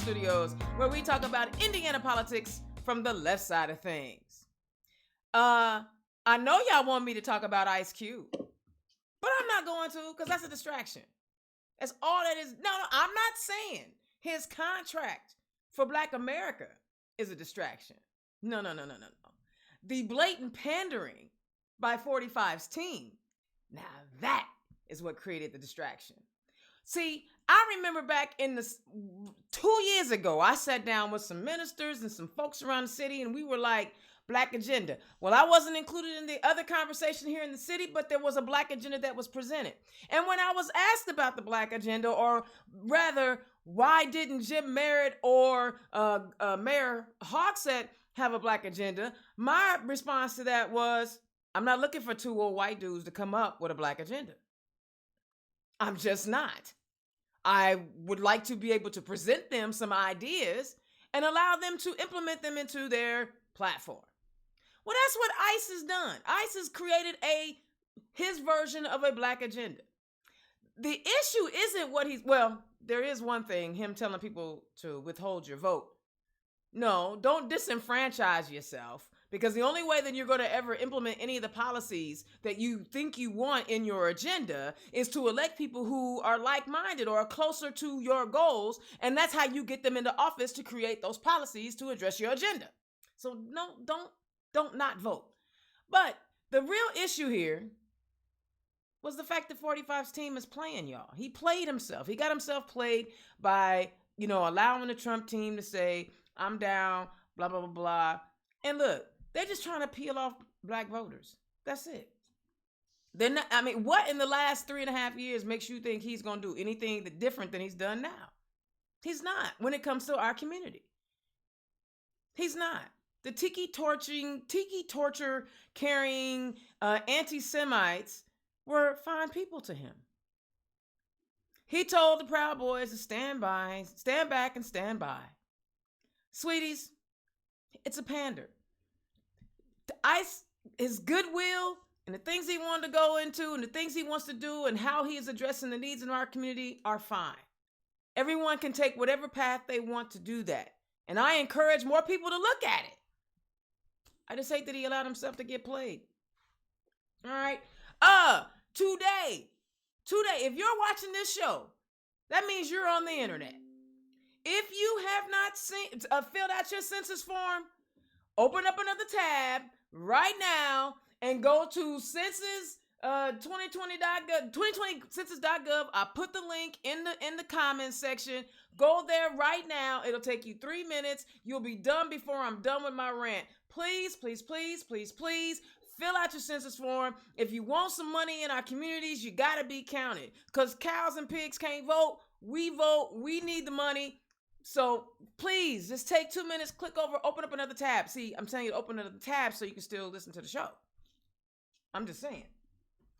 Studios, where we talk about Indiana politics from the left side of things. I know y'all want me to talk about Ice Cube, but I'm not going to because that's a distraction. That's all that is. No, I'm not saying his contract for Black America is a distraction. No. The blatant pandering by 45's team, now that is what created the distraction. See, I remember back in the 2 years ago, I sat down with some ministers and some folks around the city, and we were like, Black agenda. Well, I wasn't included in the other conversation here in the city, but there was a Black agenda that was presented. And when I was asked about the Black agenda, or rather, why didn't Jim Merritt or Mayor Hogsett have a Black agenda, my response to that was, I'm not looking for two old white dudes to come up with a Black agenda. I'm just not. I would like to be able to present them some ideas and allow them to implement them into their platform. Well, that's what ICE has done. ICE has created his version of a Black agenda. The issue isn't there is one thing, him telling people to withhold your vote. No, don't disenfranchise yourself, because the only way that you're going to ever implement any of the policies that you think you want in your agenda is to elect people who are like-minded or are closer to your goals, and that's how you get them into office, to create those policies to address your agenda. So no, don't not vote. But the real issue here was the fact that 45's team is playing y'all. He played himself. He got himself played by, allowing the Trump team to say, I'm down, blah, blah, blah, blah. And look, they're just trying to peel off Black voters. That's it. They're not, what in the last 3.5 years makes you think he's going to do anything different than he's done now? He's not, when it comes to our community. He's not. The tiki torture carrying anti-Semites were fine people to him. He told the Proud Boys to stand back and stand by. Sweeties, it's a pander. His goodwill and the things he wanted to go into and the things he wants to do and how he is addressing the needs in our community are fine. Everyone can take whatever path they want to do that. And I encourage more people to look at it. I just hate that he allowed himself to get played. All right. Today, if you're watching this show, that means you're on the internet. If you have not filled out your census form, open up another tab right now and go to census 2020.gov, 2020census.gov. I put the link in the comments section. Go there right now. It'll take you 3 minutes. You'll be done before I'm done with my rant. Please, please, please, please, please fill out your census form. If you want some money in our communities, you got to be counted, because cows and pigs can't vote. We vote. We need the money. So please just take 2 minutes, click over, open up another tab. See, I'm telling you to open another tab so you can still listen to the show. I'm just saying.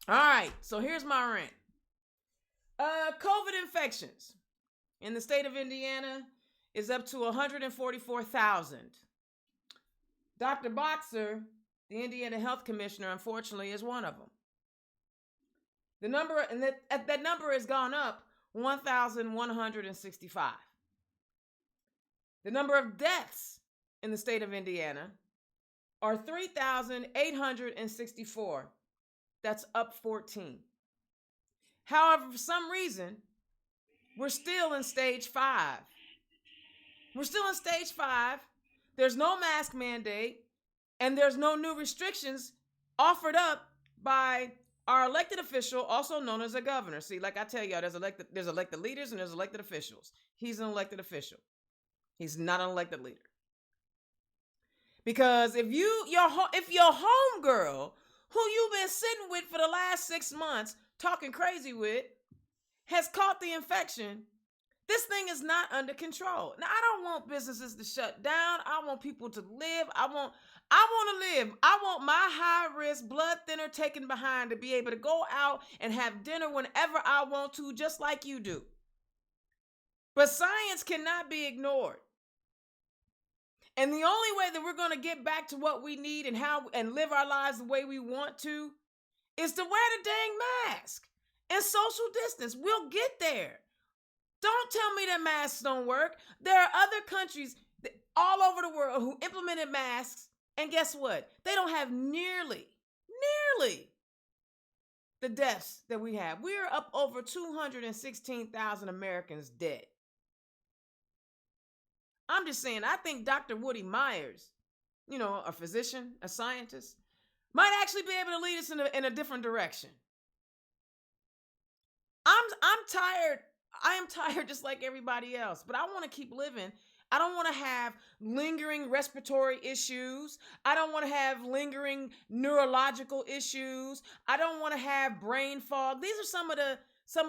All right, so here's my rant. COVID infections in the state of Indiana is up to 144,000. Dr. Boxer, the Indiana Health Commissioner, unfortunately, is one of them. The number, and that number has gone up 1,165. The number of deaths in the state of Indiana are 3,864. That's up 14. However, for some reason, we're still in stage 5. We're still in stage 5. There's no mask mandate, and there's no new restrictions offered up by our elected official, also known as a governor. See, like I tell y'all, there's elected leaders and there's elected officials. He's an elected official. He's not an elected leader. Because if your homegirl, who you've been sitting with for the last 6 months, talking crazy with, has caught the infection, this thing is not under control. Now, I don't want businesses to shut down. I want people to live. I want to live. I want my high-risk blood thinner taken behind to be able to go out and have dinner whenever I want to, just like you do. But science cannot be ignored. And the only way that we're going to get back to what we need and live our lives the way we want to is to wear the dang mask and social distance. We'll get there. Don't tell me that masks don't work. There are other countries all over the world who implemented masks, and guess what? They don't have nearly the deaths that we have. We're up over 216,000 Americans dead. I'm just saying, I think Dr. Woody Myers, a physician, a scientist, might actually be able to lead us in a different direction. I'm tired. I am tired just like everybody else, but I want to keep living. I don't want to have lingering respiratory issues. I don't want to have lingering neurological issues. I don't want to have brain fog. These are some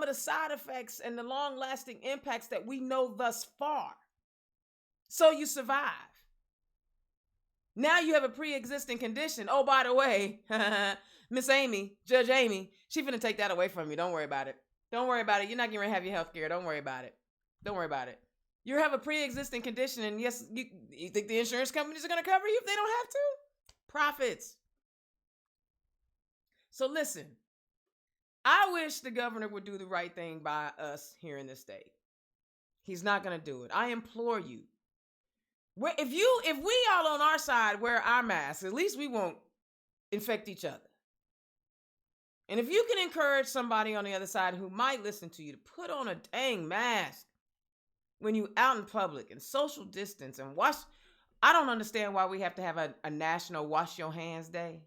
of the side effects and the long-lasting impacts that we know thus far. So you survive. Now you have a pre-existing condition. Oh, by the way, Miss Amy, Judge Amy, she finna take that away from you. Don't worry about it. Don't worry about it. You're not going to have your health care. Don't worry about it. Don't worry about it. You have a pre-existing condition, and yes, you think the insurance companies are going to cover you if they don't have to? Profits. So listen, I wish the governor would do the right thing by us here in this state. He's not going to do it. I implore you. If we all on our side wear our masks, at least we won't infect each other. And if you can encourage somebody on the other side who might listen to you to put on a dang mask when you out in public and social distance and wash, I don't understand why we have to have a national wash your hands day,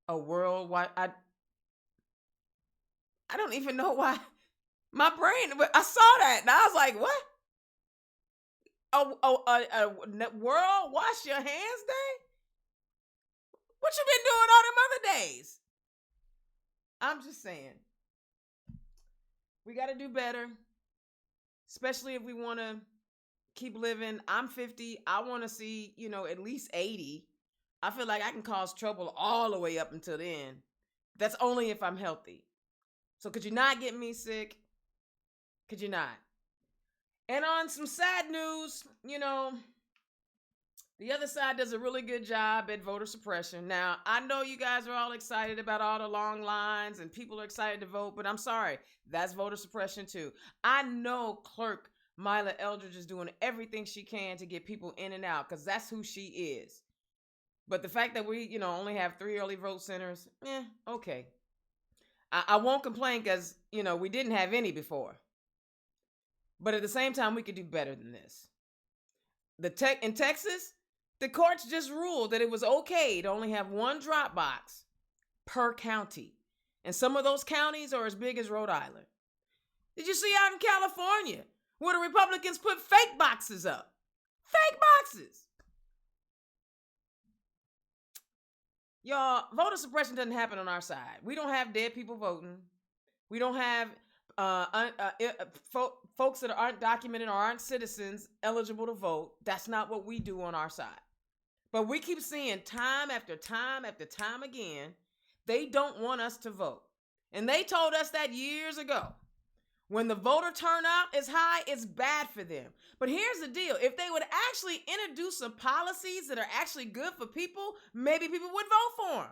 a worldwide. I don't even know why my brain, I saw that and I was like, what? A world wash your hands day? What you been doing all them other days? I'm just saying, we got to do better, especially if we want to keep living. I'm 50. I want to see, at least 80. I feel like I can cause trouble all the way up until then. That's only if I'm healthy. So could you not get me sick? Could you not? And on some sad news, the other side does a really good job at voter suppression. Now, I know you guys are all excited about all the long lines and people are excited to vote, but I'm sorry, that's voter suppression too. I know Clerk Mila Eldridge is doing everything she can to get people in and out because that's who she is. But the fact that we, only have 3 early vote centers, okay. I won't complain because, we didn't have any before. But at the same time, we could do better than this. In Texas, the courts just ruled that it was okay to only have 1 drop box per county. And some of those counties are as big as Rhode Island. Did you see out in California where the Republicans put fake boxes up? Fake boxes. Y'all, voter suppression doesn't happen on our side. We don't have dead people voting. We don't have folks that aren't documented or aren't citizens eligible to vote. That's not what we do on our side. But we keep seeing time after time after time again, they don't want us to vote. And they told us that years ago. When the voter turnout is high, it's bad for them. But here's the deal. If they would actually introduce some policies that are actually good for people, maybe people would vote for them.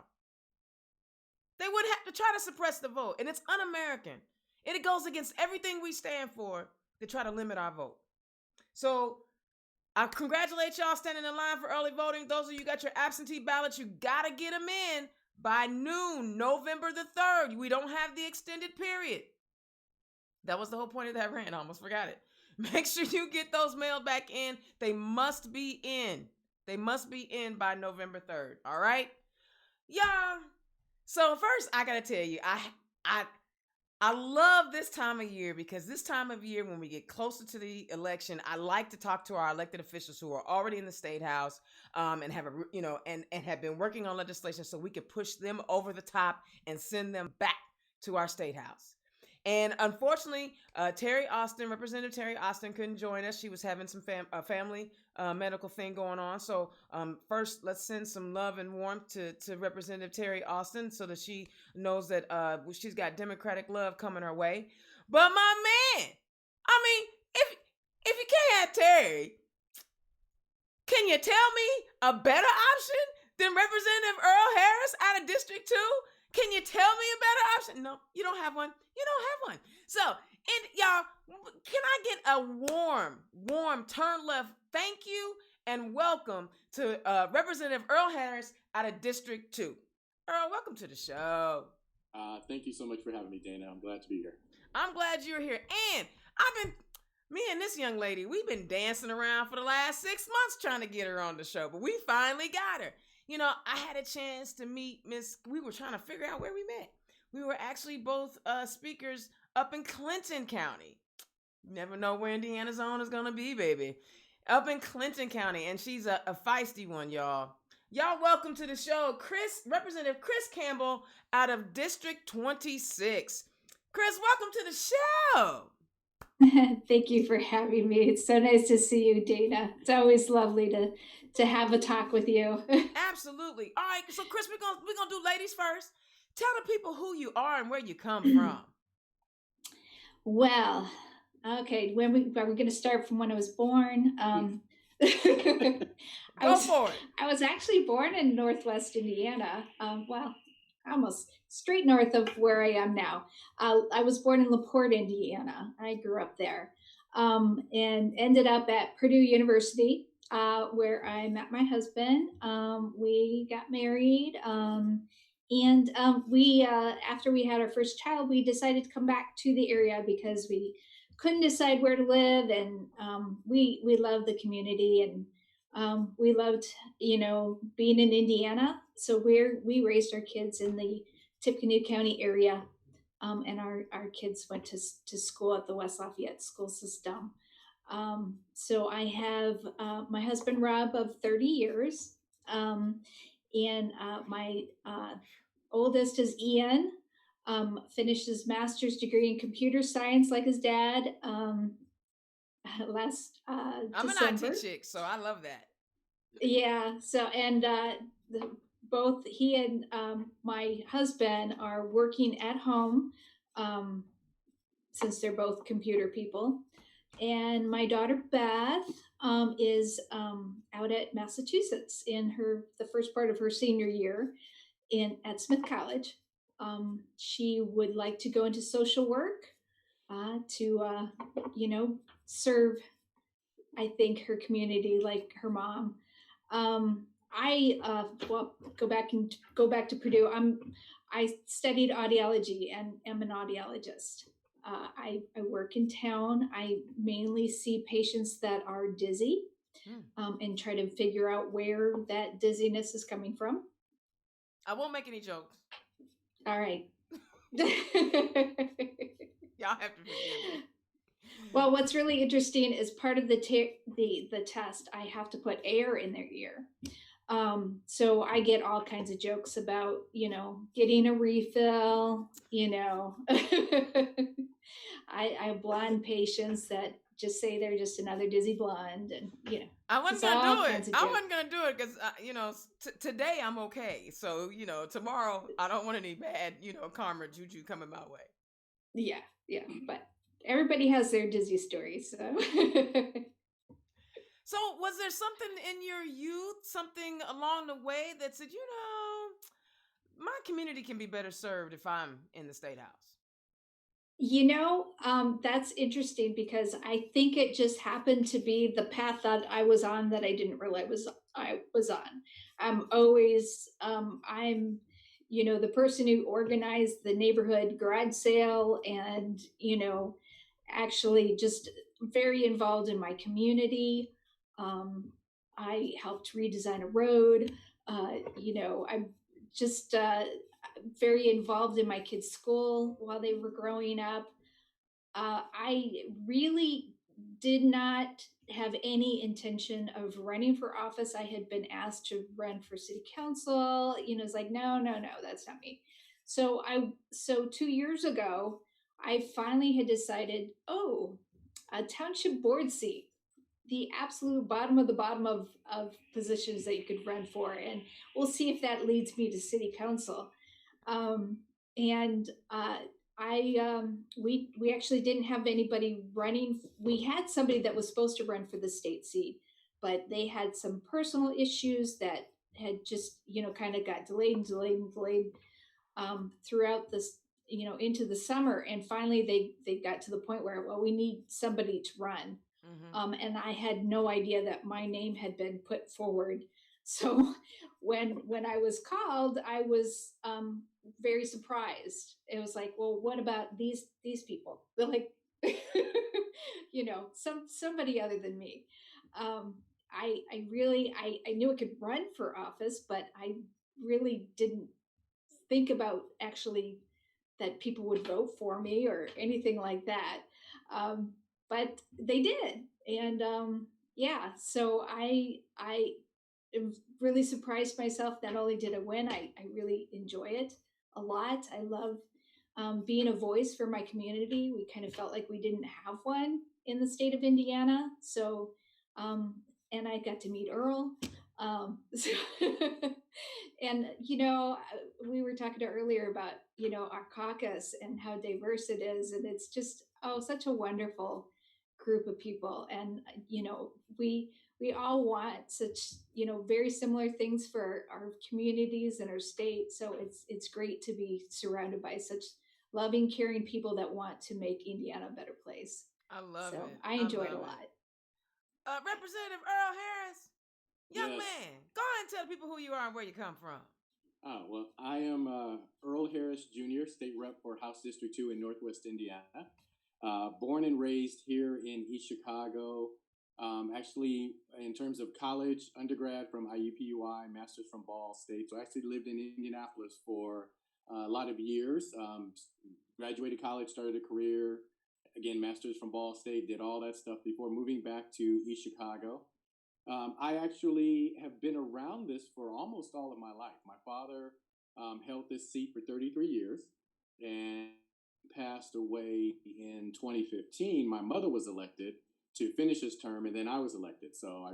They wouldn't have to try to suppress the vote. And it's un-American. And it goes against everything we stand for to try to limit our vote. So I congratulate y'all standing in line for early voting. Those of you who got your absentee ballots, you got to get them in by noon, November the 3rd. We don't have the extended period. That was the whole point of that rant. I almost forgot it. Make sure you get those mailed back in. They must be in. They must be in by November 3rd. All right? Y'all. So first, I got to tell you, I love this time of year because this time of year, when we get closer to the election, I like to talk to our elected officials who are already in the state house and have and have been working on legislation so we could push them over the top and send them back to our state house. And unfortunately, Representative Terry Austin couldn't join us. She was having some family medical thing going on. So first, let's send some love and warmth to Representative Terry Austin so that she knows that she's got Democratic love coming her way. But my man, I mean, if you can't have Terry, can you tell me a better option than Representative Earl Harris out of District 2? Can you tell me a better option? No, you don't have one. You don't have one. So And y'all, can I get a warm turn left thank you and welcome to Representative Earl Harris out of District 2. Earl, welcome to the show. Thank you so much for having me, Dana. I'm glad to be here. I'm glad you're here. And me and this young lady, we've been dancing around for the last 6 months trying to get her on the show, but we finally got her. You know, I had a chance to meet we were trying to figure out where we met. We were actually both speakers up in Clinton County. You never know where Indiana's own is going to be, baby. Up in Clinton County, and she's a feisty one, y'all. Y'all, welcome to the show, Representative Chris Campbell out of District 26. Chris, welcome to the show. Thank you for having me. It's so nice to see you, Dana. It's always lovely to have a talk with you. Absolutely. All right, so Chris, we're gonna do ladies first. Tell the people who you are and where you come from. Well, okay. Are we going to start from when I was born? Go for it. I was actually born in Northwest Indiana. Almost straight north of where I am now. I was born in LaPorte, Indiana. I grew up there, and ended up at Purdue University, where I met my husband. We got married, and after we had our first child, we decided to come back to the area because we couldn't decide where to live, and we loved the community, and we loved being in Indiana. So we raised our kids in the Tippecanoe County area, and our kids went to school at the West Lafayette school system. So I have my husband Rob of 30 years, and my oldest is Ian. Finished his master's degree in computer science like his dad last I'm December. an IT chick, so I love that. Yeah. So, and both he and my husband are working at home, since they're both computer people. And my daughter Beth is out at Massachusetts in the first part of her senior year at Smith College. She would like to go into social work to serve, I think, her community like her mom. Go back to Purdue. I studied audiology and am an audiologist. I work in town. I mainly see patients that are dizzy, and try to figure out where that dizziness is coming from. I won't make any jokes. All right. Y'all have to forgive me. Well, what's really interesting is part of the test, I have to put air in their ear. So I get all kinds of jokes about, getting a refill, I have blonde patients that just say they're just another dizzy blonde, and I wasn't gonna do it. I wasn't gonna do it because today I'm okay. So tomorrow I don't want any bad karma juju coming my way. Yeah, but everybody has their dizzy stories. So. So was there something in your youth, something along the way that said, my community can be better served if I'm in the State House? That's interesting because I think it just happened to be the path that I was on that I didn't realize I was on. I'm always, I'm the person who organized the neighborhood garage sale and, actually just very involved in my community. I helped redesign a road. I'm just very involved in my kids' school while they were growing up. I really did not have any intention of running for office. I had been asked to run for city council. It's like, no, that's not me. So 2 years ago, I finally had decided, a township board seat, the absolute bottom of the bottom of positions that you could run for. And we'll see if that leads me to city council. We actually didn't have anybody running. We had somebody that was supposed to run for the state seat, but they had some personal issues that had just, kind of got delayed throughout into the summer, and finally they got to the point where, well, we need somebody to run. Mm-hmm. And I had no idea that my name had been put forward. So when I was called, I was very surprised. It was like, well, what about these people? They're like, somebody other than me. I really I knew I could run for office, but I really didn't think about actually that people would vote for me or anything like that. Um, but they did, and yeah. So I am really surprised myself. Not only did I win, I really enjoy it a lot. I love being a voice for my community. We kind of felt like we didn't have one in the state of Indiana. So, and I got to meet Earl. So and we were talking earlier about our caucus and how diverse it is, and it's just such a wonderful group of people. And we all want such very similar things for our communities and our state. So it's great to be surrounded by such loving, caring people that want to make Indiana a better place. I love So it. I I enjoyed a love lot. it. Representative Earl Harris, young Yes. man, go ahead and tell people who you are and where you come from. Well, I am Earl Harris Jr., State Rep for House District 2 in Northwest Indiana. Born and raised here in East Chicago. Actually, in terms of college, undergrad from IUPUI, master's from Ball State. So I actually lived in Indianapolis for a lot of years. Graduated college, started a career. Again, master's from Ball State, did all that stuff before moving back to East Chicago. I actually have been around this for almost all of my life. My father held this seat for 33 years and passed away in 2015. My mother was elected to finish his term, and then I was elected. So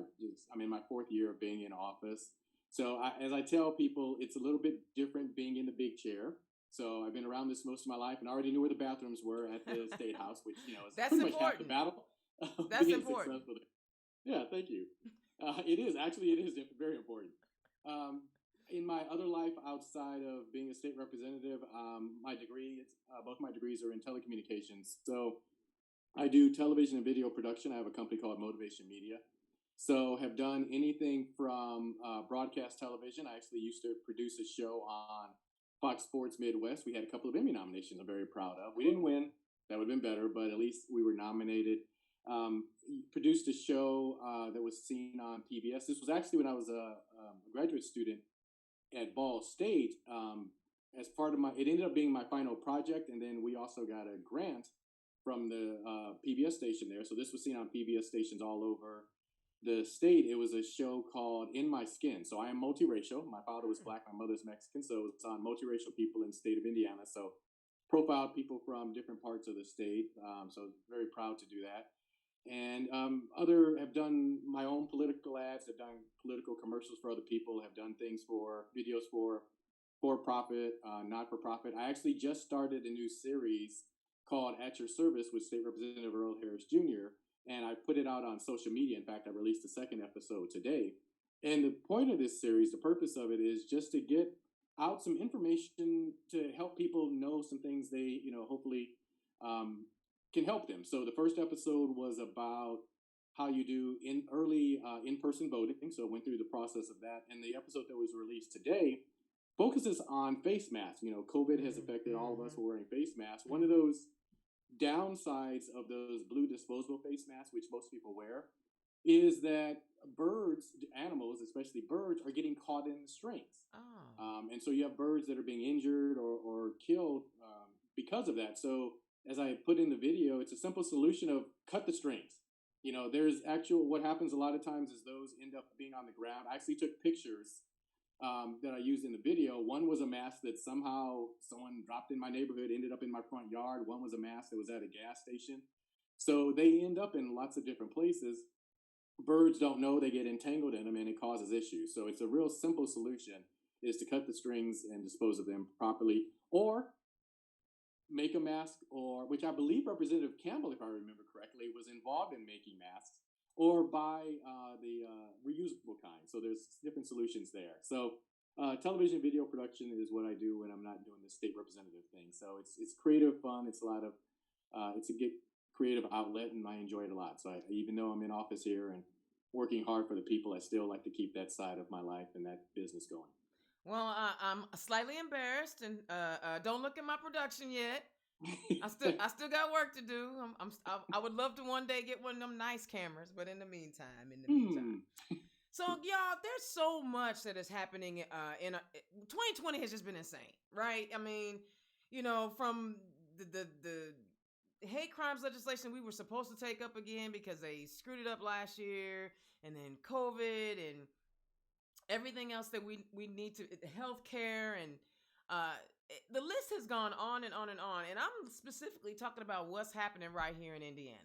I'm in my fourth year of being in office. So as I tell people, it's a little bit different being in the big chair. So I've been around this most of my life, and I already knew where the bathrooms were at the State House, which is That's pretty much half the important. battle. That's being important. successful. Yeah, thank you. It is very important. In my other life outside of being a state representative, both my degrees are in telecommunications. So I do television and video production. I have a company called Motivation Media. So have done anything from broadcast television. I actually used to produce a show on Fox Sports Midwest. We had a couple of Emmy nominations I'm very proud of. We didn't win. That would have been better, but at least we were nominated. Produced a show that was seen on PBS. This was actually when I was a graduate student at Ball State. As part of it ended up being my final project, and then we also got a grant from the PBS station there. So this was seen on PBS stations all over the state. It was a show called In My Skin. So I am multiracial. My father was Black, my mother's Mexican. So it's on multiracial people in the state of Indiana. So profiled people from different parts of the state. So very proud to do that. And have done my own political ads, have done political commercials for other people, have done things videos for profit, not for profit. I actually just started a new series called At Your Service with State Representative Earl Harris Jr., and I put it out on social media. In fact, I released the second episode today. And the point of this series, the purpose of it is just to get out some information to help people know some things they, hopefully can help them. So the first episode was about how you do in-person voting. So went through the process of that. And the episode that was released today focuses on face masks. COVID has affected all of us who are wearing face masks. One of those downsides of those blue disposable face masks, which most people wear, is that animals, especially birds, are getting caught in strings. Oh. And so you have birds that are being injured or killed because of that. So as I put in the video, it's a simple solution of cut the strings. What happens a lot of times is those end up being on the ground. I actually took pictures that I used in the video. One was a mask that somehow someone dropped in my neighborhood, ended up in my front yard. One was a mask that was at a gas station. So they end up in lots of different places. Birds don't know, they get entangled in them, and it causes issues. So it's a real simple solution, is to cut the strings and dispose of them properly, or make a mask, which I believe Representative Campbell, if I remember correctly, was involved in making masks, or buy the reusable kind. So there's different solutions there. So Television video production is what I do when I'm not doing the state representative thing. So it's creative fun. It's a lot of it's a get creative outlet, and I enjoy it a lot. So even though I'm in office here and working hard for the people, I still like to keep that side of my life and that business going. Well, I'm slightly embarrassed, and don't look at my production yet. I still got work to do. I would love to one day get one of them nice cameras, but in the meantime. So y'all, there's so much that is happening in 2020 has just been insane, right? I mean, from the hate crimes legislation we were supposed to take up again because they screwed it up last year, and then COVID and everything else that we need to healthcare and the list has gone on and on and on. And I'm specifically talking about what's happening right here in Indiana.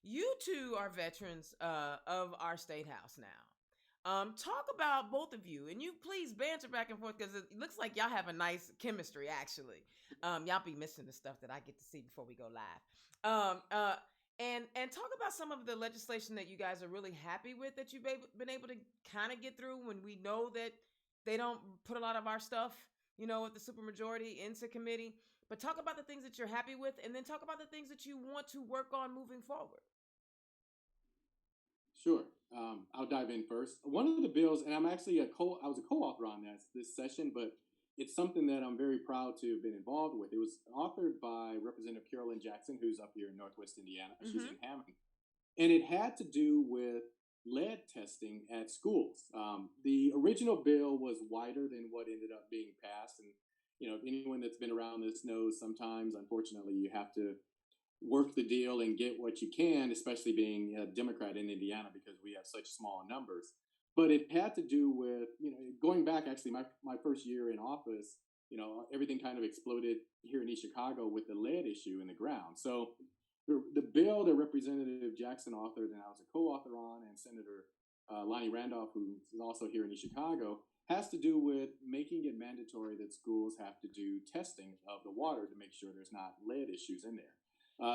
You two are veterans of our state house now. Talk about both of you, and you please banter back and forth because it looks like y'all have a nice chemistry. Actually, y'all be missing the stuff that I get to see before we go live. And talk about some of the legislation that you guys are really happy with that you've been able to kind of get through when we know that they don't put a lot of our stuff, with the supermajority into committee. But talk about the things that you're happy with, and then talk about the things that you want to work on moving forward. Sure. I'll dive in first. One of the bills, and I was a co-author on this session, but it's something that I'm very proud to have been involved with. It was authored by Representative Carolyn Jackson, who's up here in Northwest Indiana. Mm-hmm. She's in Hammond. And it had to do with lead testing at schools. The original bill was wider than what ended up being passed. And, anyone that's been around this knows sometimes, unfortunately, you have to work the deal and get what you can, especially being a Democrat in Indiana because we have such small numbers. But it had to do with, going back actually my first year in office, everything kind of exploded here in East Chicago with the lead issue in the ground. So the bill that Representative Jackson authored and I was a co-author on, and Senator Lonnie Randolph, who is also here in East Chicago, has to do with making it mandatory that schools have to do testing of the water to make sure there's not lead issues in there.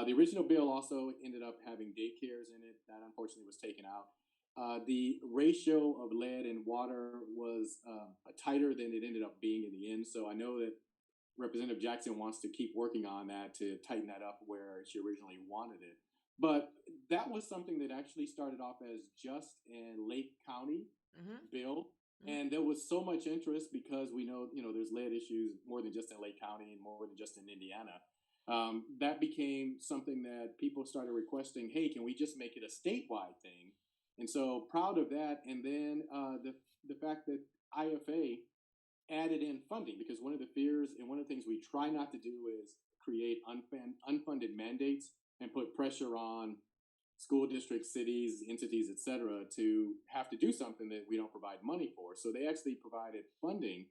The original bill also ended up having daycares in it. That unfortunately was taken out. The ratio of lead and water was tighter than it ended up being in the end. So I know that Representative Jackson wants to keep working on that to tighten that up where she originally wanted it. But that was something that actually started off as just a Lake County bill. Mm-hmm. And there was so much interest because we know, there's lead issues more than just in Lake County and more than just in Indiana. That became something that people started requesting, hey, can we just make it a statewide thing? And so proud of that. And then the fact that IFA added in funding, because one of the fears and one of the things we try not to do is create unfunded mandates and put pressure on school districts, cities, entities, et cetera, to have to do something that we don't provide money for. So they actually provided funding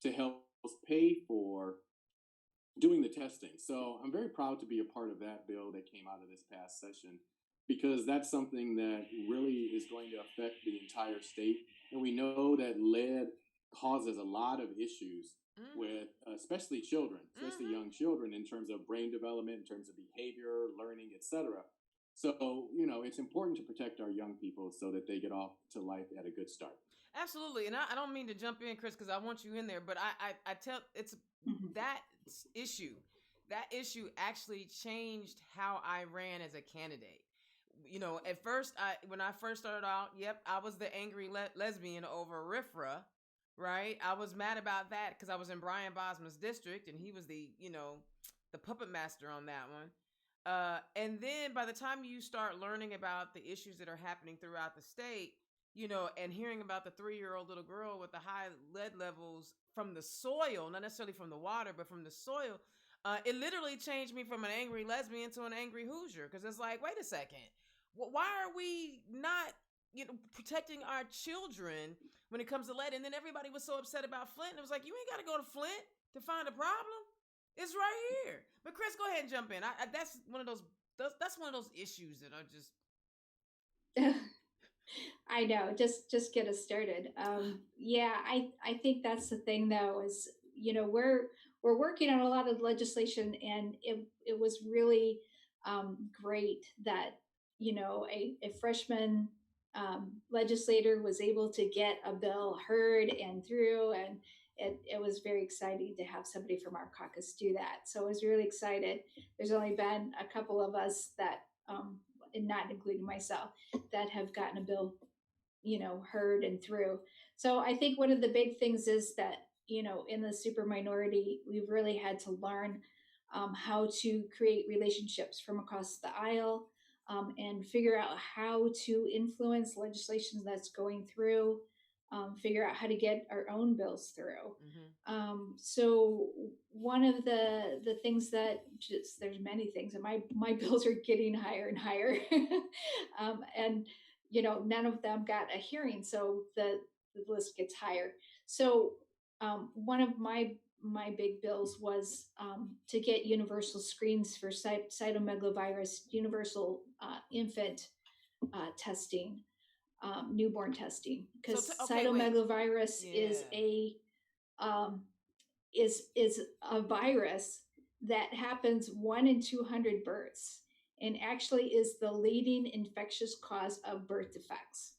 to help us pay for doing the testing. So I'm very proud to be a part of that bill that came out of this past session, because that's something that really is going to affect the entire state. And we know that lead causes a lot of issues with especially children, especially young children, in terms of brain development, in terms of behavior, learning, etc. So, it's important to protect our young people so that they get off to life at a good start. Absolutely. And I don't mean to jump in, Chris, because I want you in there, but I tell it's that issue actually changed how I ran as a candidate. At first, when I first started out, I was the angry lesbian over RIFRA, right? I was mad about that because I was in Brian Bosma's district and he was the puppet master on that one. And then by the time you start learning about the issues that are happening throughout the state, and hearing about the 3-year-old little girl with the high lead levels from the soil, not necessarily from the water, but from the soil, it literally changed me from an angry lesbian to an angry Hoosier. Because it's like, wait a second, why are we not, protecting our children when it comes to lead? And then everybody was so upset about Flint. And it was like, you ain't got to go to Flint to find a problem. It's right here. But Chris, go ahead and jump in. That's one of those issues that are just. I know. Just get us started. I think that's the thing, though, is we're working on a lot of legislation, and it was really great that a freshman legislator was able to get a bill heard and through, and it was very exciting to have somebody from our caucus do that. So I was really excited. There's only been a couple of us that, and not including myself, that have gotten a bill, heard and through. So I think one of the big things is that, in the super minority, we've really had to learn how to create relationships from across the aisle, and figure out how to influence legislation that's going through, figure out how to get our own bills through. So one of the things that, just, there's many things, and my bills are getting higher and higher, and none of them got a hearing, so the list gets higher. So one of my big bills was, to get universal screens for cytomegalovirus, universal infant testing, newborn testing, because okay, cytomegalovirus is yeah. a virus that happens 1 in 200 births, and actually is the leading infectious cause of birth defects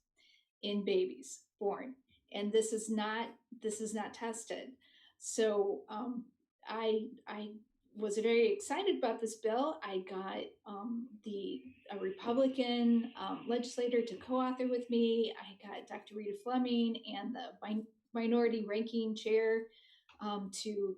in babies born. And this is not tested. So I was very excited about this bill. I got a Republican legislator to co-author with me. I got Dr. Rita Fleming and the minority ranking chair to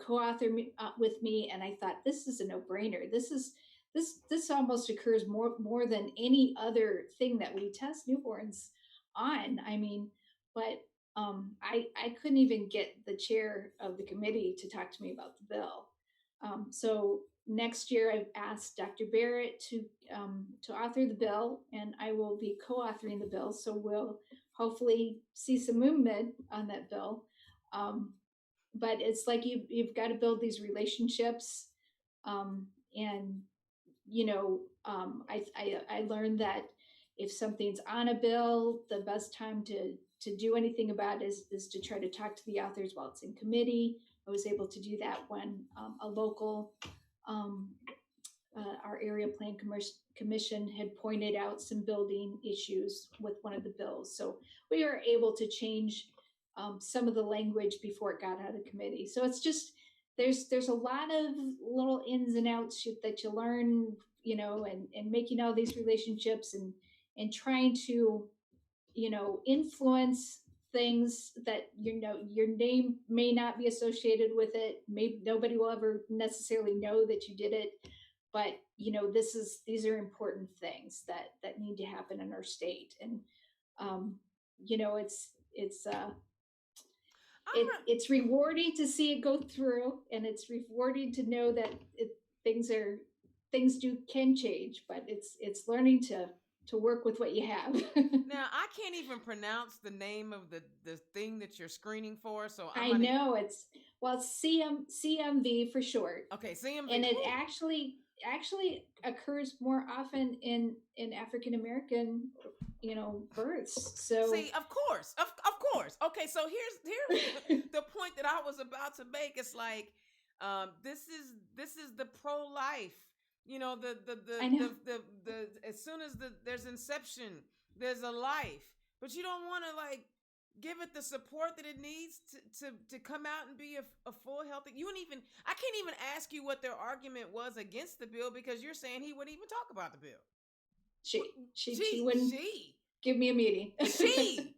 co-author with me, and I thought, this is a no-brainer. This almost occurs more than any other thing that we test newborns on. I mean, but I couldn't even get the chair of the committee to talk to me about the bill. So next year, I've asked Dr. Barrett to author the bill, and I will be co-authoring the bill. So we'll hopefully see some movement on that bill. But it's like you've got to build these relationships, and I learned that if something's on a bill, the best time to do anything about it is to try to talk to the authors while it's in committee. I was able to do that when a local, our area plan commission had pointed out some building issues with one of the bills. So we were able to change some of the language before it got out of committee. So it's just, there's a lot of little ins and outs that you learn, and making all these relationships, and trying to, influence things that, your name may not be associated with it. Maybe nobody will ever necessarily know that you did it, but these are important things that need to happen in our state. And it's rewarding to see it go through, and it's rewarding to know that things can change, but it's learning to work with what you have. Now, I can't even pronounce the name of the thing that you're screening for, so I know it's CMV for short. Okay, CMV, and it actually occurs more often in African American, births. So see, of course. Okay, so here's the point that I was about to make. It's like, this is the pro-life. The as soon as there's inception, there's a life, but you don't want to give it the support that it needs to come out and be a full healthy. I can't even ask you what their argument was against the bill, because you're saying he wouldn't even talk about the bill. She wouldn't give me a meeting. That's even,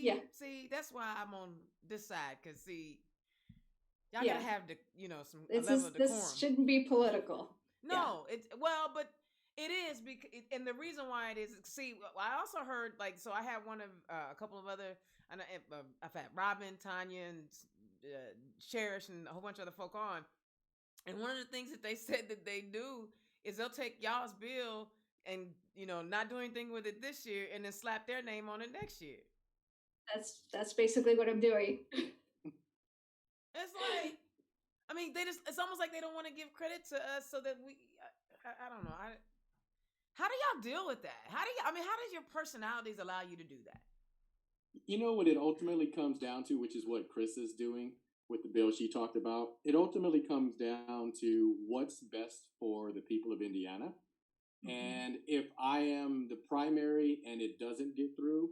yeah. See, that's why I'm on this side, because y'all gotta have the some level of decorum. This shouldn't be political. No, but it is, because, and the reason why it is. See, I also heard so I had a couple of other, and I've had Robin, Tanya, and Cherish, and a whole bunch of other folk on, and one of the things that they said that they do is they'll take y'all's bill and not do anything with it this year, and then slap their name on it next year. That's basically what I'm doing. It's like, I mean, it's almost like they don't want to give credit to us, so that I don't know. How do y'all deal with that? How does your personalities allow you to do that? What it ultimately comes down to, which is what Chris is doing with the bill she talked about, it ultimately comes down to what's best for the people of Indiana. And if I am the primary and it doesn't get through,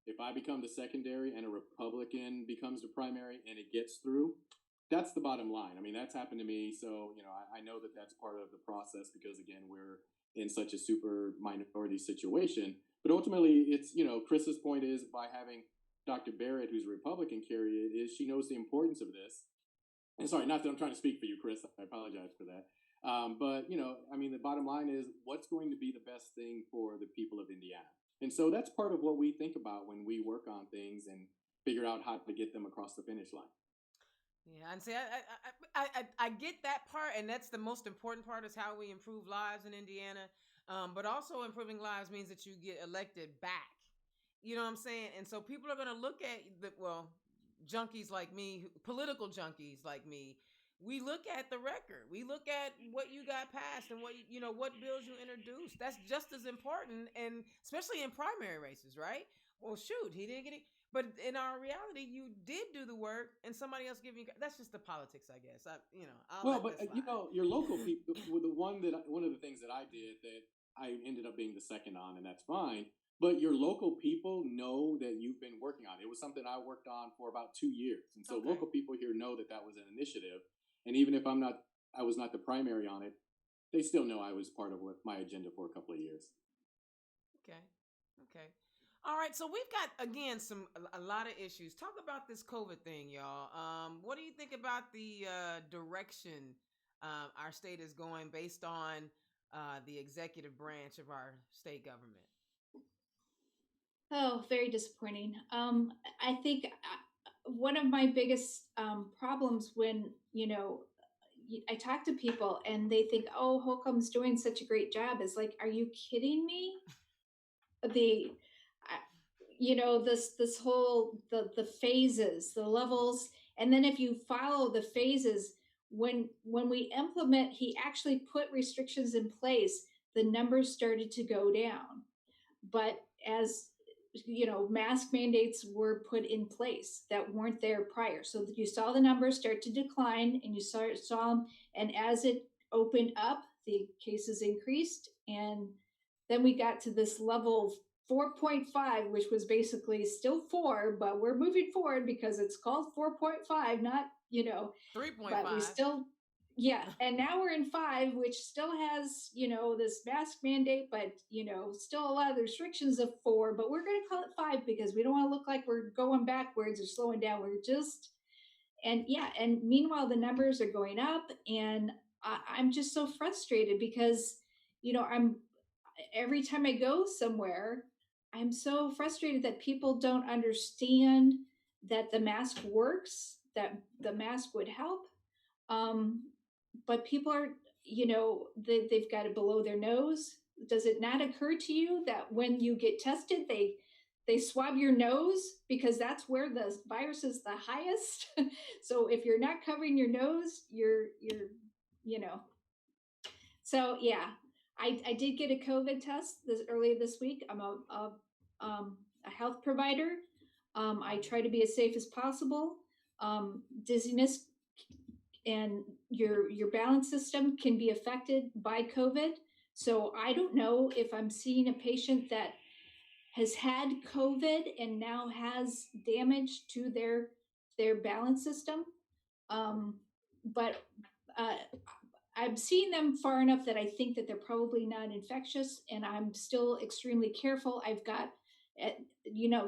if I become the secondary and a Republican becomes the primary and it gets through, that's the bottom line. I mean, that's happened to me. So, I know that that's part of the process because, again, we're in such a super minority situation. But ultimately, it's, Chris's point is by having Dr. Barrett, who's a Republican, carry it, is she knows the importance of this. And sorry, not that I'm trying to speak for you, Chris. I apologize for that. But, the bottom line is what's going to be the best thing for the people of Indiana? And so that's part of what we think about when we work on things and figure out how to get them across the finish line. Yeah, and see, I get that part, and that's the most important part is how we improve lives in Indiana. But also improving lives means that you get elected back. You know what I'm saying? And so people are going to look at junkies like me, political junkies like me. We look at the record. We look at what you got passed and what bills you introduced. That's just as important, and especially in primary races, right? Well, shoot, he didn't get it. But in our reality, you did do the work, and somebody else giving you. That's just the politics, I guess. Your local people. One of the things that I did that I ended up being the second on, and that's fine. But your local people know that you've been working on it. It was something I worked on for about 2 years, and so local people here know that was an initiative. And even if I was not the primary on it, they still know I was part of my agenda for a couple of years. Okay. All right, so we've got, again, a lot of issues. Talk about this COVID thing, y'all. What do you think about the direction our state is going based on the executive branch of our state government? Oh, very disappointing. I think one of my biggest problems when, I talk to people and they think, oh, Holcomb's doing such a great job, is like, are you kidding me? This whole the phases, the levels, and then if you follow the phases, when we implement, he actually put restrictions in place, the numbers started to go down. But as mask mandates were put in place that weren't there prior, so that you saw the numbers start to decline, and you saw them, and as it opened up, the cases increased, and then we got to this level 4.5, which was basically still 4, but we're moving forward because it's called 4.5, not 3.5. But we still, and now we're in 5, which still has this mask mandate, but still a lot of the restrictions of 4. But we're going to call it 5 because we don't want to look like we're going backwards or slowing down. We're just, and meanwhile the numbers are going up, and I'm just so frustrated because I'm every time I go somewhere, I'm so frustrated that people don't understand that the mask works, that the mask would help. But people are, they've got it below their nose. Does it not occur to you that when you get tested, they swab your nose because that's where the virus is the highest? So if you're not covering your nose, you're So yeah, I did get a COVID test earlier this week. I'm a health provider. I try to be as safe as possible. Dizziness and your balance system can be affected by COVID. So I don't know if I'm seeing a patient that has had COVID and now has damage to their balance system. But I'm seeing them far enough that I think that they're probably not infectious, and I'm still extremely careful. I've got,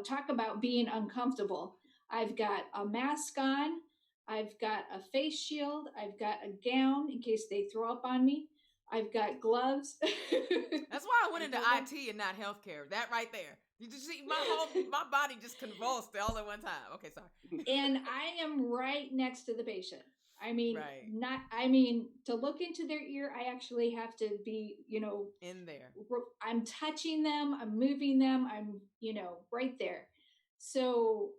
talk about being uncomfortable. I've got a mask on. I've got a face shield. I've got a gown in case they throw up on me. I've got gloves. That's why I went into IT and not healthcare. That right there. You just see my body just convulsed all at one time. Okay, sorry. And I am right next to the patient. I mean, to look into their ear, I actually have to be, in there. I'm touching them, I'm moving them, I'm, right there. So,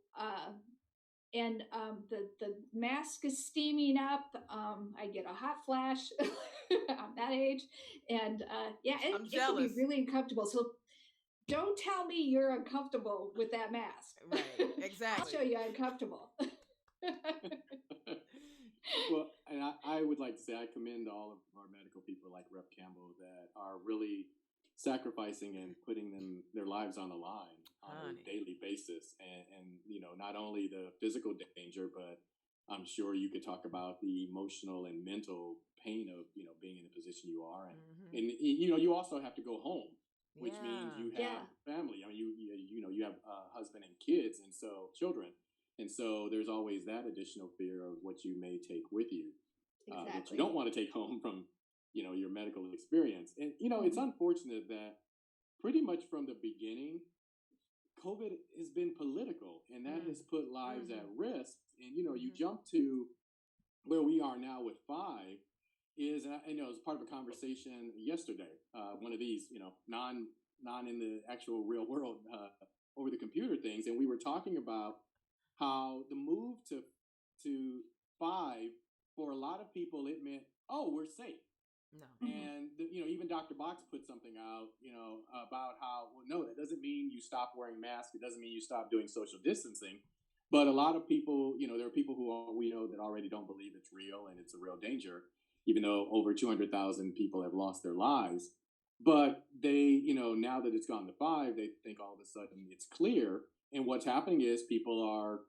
the mask is steaming up. I get a hot flash. I'm that age, and it can be really uncomfortable. So don't tell me you're uncomfortable with that mask. Right, exactly. I'll show you uncomfortable. Well, and I would like to say I commend all of our medical people like Rep. Campbell that are really sacrificing and putting their lives on the line on Honey. a daily basis. And not only the physical danger, but I'm sure you could talk about the emotional and mental pain of, being in the position you are. And you also have to go home, which means you have family. I mean, you have a husband and kids, and so children. And so there's always that additional fear of what you may take with you, that you don't want to take home from, your medical experience. And, it's unfortunate that pretty much from the beginning, COVID has been political, and that has put lives at risk. And, you jump to where we are now with 5 is, and I know it was part of a conversation yesterday, one of these, non in the actual real world, over the computer things. And we were talking about how the move to 5, for a lot of people, it meant, oh, we're safe. No. And, even Dr. Box put something out, about how, well, no, that doesn't mean you stop wearing masks. It doesn't mean you stop doing social distancing. But a lot of people, there are people we know that already don't believe it's real and it's a real danger, even though over 200,000 people have lost their lives. But they, now that it's gone to 5, they think all of a sudden it's clear. And what's happening is people are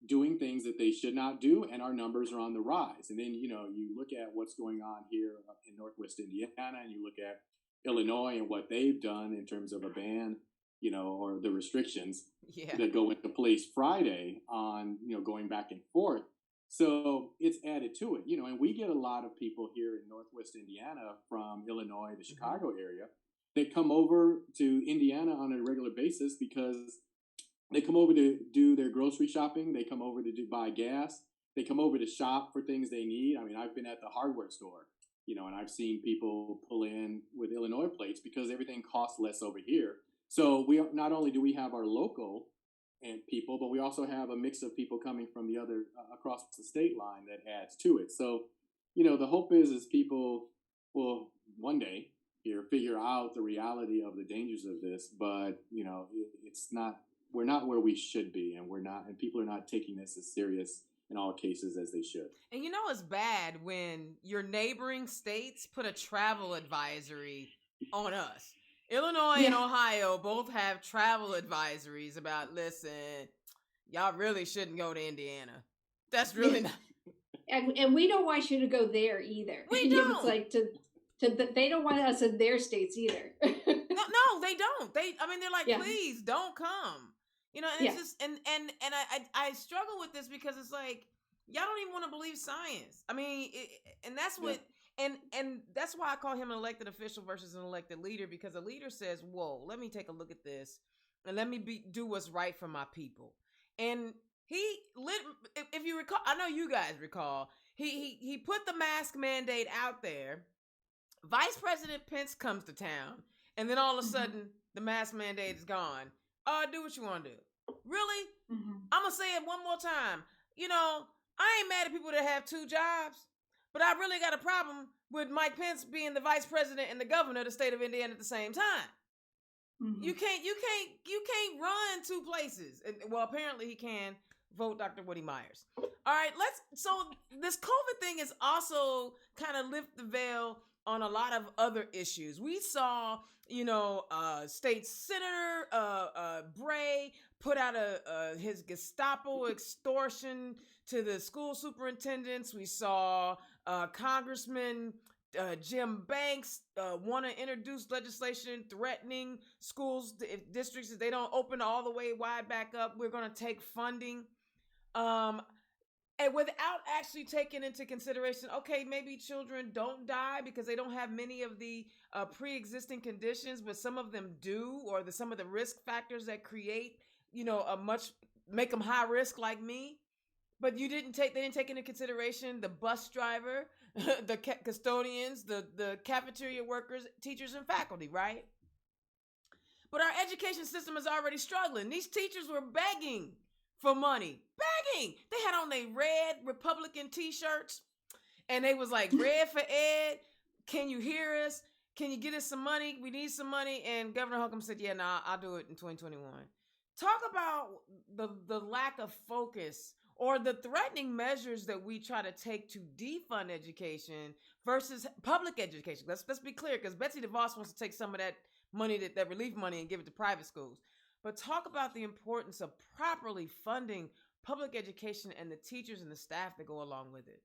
doing things that they should not do, and our numbers are on the rise. And then, you look at what's going on here in Northwest Indiana, and you look at Illinois and what they've done in terms of a ban, or the restrictions that go into place Friday on, going back and forth. So it's added to it, and we get a lot of people here in Northwest Indiana from Illinois, the Chicago area, that come over to Indiana on a regular basis because they come over to do their grocery shopping. They come over to buy gas. They come over to shop for things they need. I mean, I've been at the hardware store, and I've seen people pull in with Illinois plates because everything costs less over here. So we not only do we have our local and people, but we also have a mix of people coming from the other across the state line that adds to it. So, the hope is people will one day here figure out the reality of the dangers of this, but it's not. We're not where we should be, and people are not taking this as serious in all cases as they should. And it's bad when your neighboring states put a travel advisory on us. Illinois and Ohio both have travel advisories about, listen, y'all really shouldn't go to Indiana. That's really not. And we don't want you to go there either. We don't. It's like they don't want us in their states either. No, they don't. They're like, please don't come. And it's just, and I struggle with this because it's like, y'all don't even want to believe science. And that's what, and that's why I call him an elected official versus an elected leader, because a leader says, whoa, let me take a look at this and let me do what's right for my people. And if you recall, I know you guys recall, he put the mask mandate out there. Vice President Pence comes to town, and then all of a sudden the mask mandate is gone. Do what you want to do. Really? I'm going to say it one more time. I ain't mad at people that have 2 jobs, but I really got a problem with Mike Pence being the vice president and the governor of the state of Indiana at the same time. You can't run 2 places. Well, apparently he can. Vote Dr. Woody Myers. All right, so this COVID thing is also kind of lift the veil on a lot of other issues. We saw, State Senator Bray put out his Gestapo extortion to the school superintendents. We saw Congressman Jim Banks want to introduce legislation threatening schools, districts, if they don't open all the way wide back up, we're going to take funding. And without actually taking into consideration, okay, maybe children don't die because they don't have many of the pre-existing conditions, but some of them do, or some of the risk factors that create, make them high risk like me. But they didn't take into consideration the bus driver, the custodians, the cafeteria workers, teachers, and faculty, right? But our education system is already struggling. These teachers were begging for money. Begging. They had on their red Republican t-shirts, and they was like, red for Ed. Can you hear us? Can you get us some money? We need some money. And Governor Holcomb said, yeah, nah, I'll do it in 2021. Talk about the lack of focus or the threatening measures that we try to take to defund education versus public education. Let's be clear, because Betsy DeVos wants to take some of that money that relief money and give it to private schools. But talk about the importance of properly funding public education and the teachers and the staff that go along with it.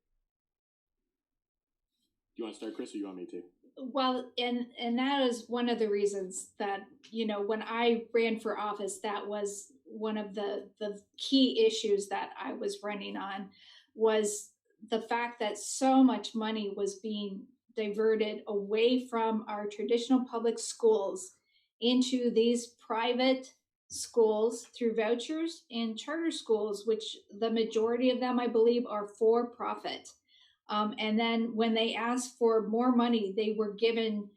Do you want to start, Chris, or you want me to? Well, and that is one of the reasons that, when I ran for office, that was one of the key issues that I was running on, was the fact that so much money was being diverted away from our traditional public schools into these private schools through vouchers and charter schools, which the majority of them, I believe, are for profit. And then when they asked for more money, they were given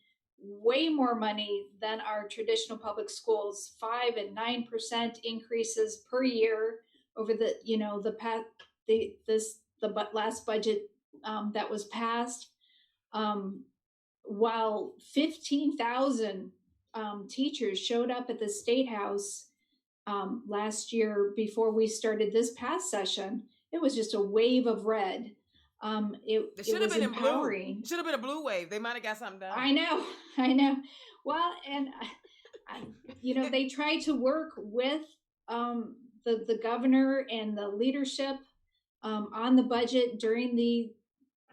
way more money than our traditional public schools, 5 and 9% increases per year over the last budget that was passed. While 15,000 teachers showed up at the State House last year before we started this past session, it was just a wave of red. It should have been empowering. Blue. It should have been a blue wave. They might have got something done. I know. Well, and they tried to work with the governor and the leadership on the budget during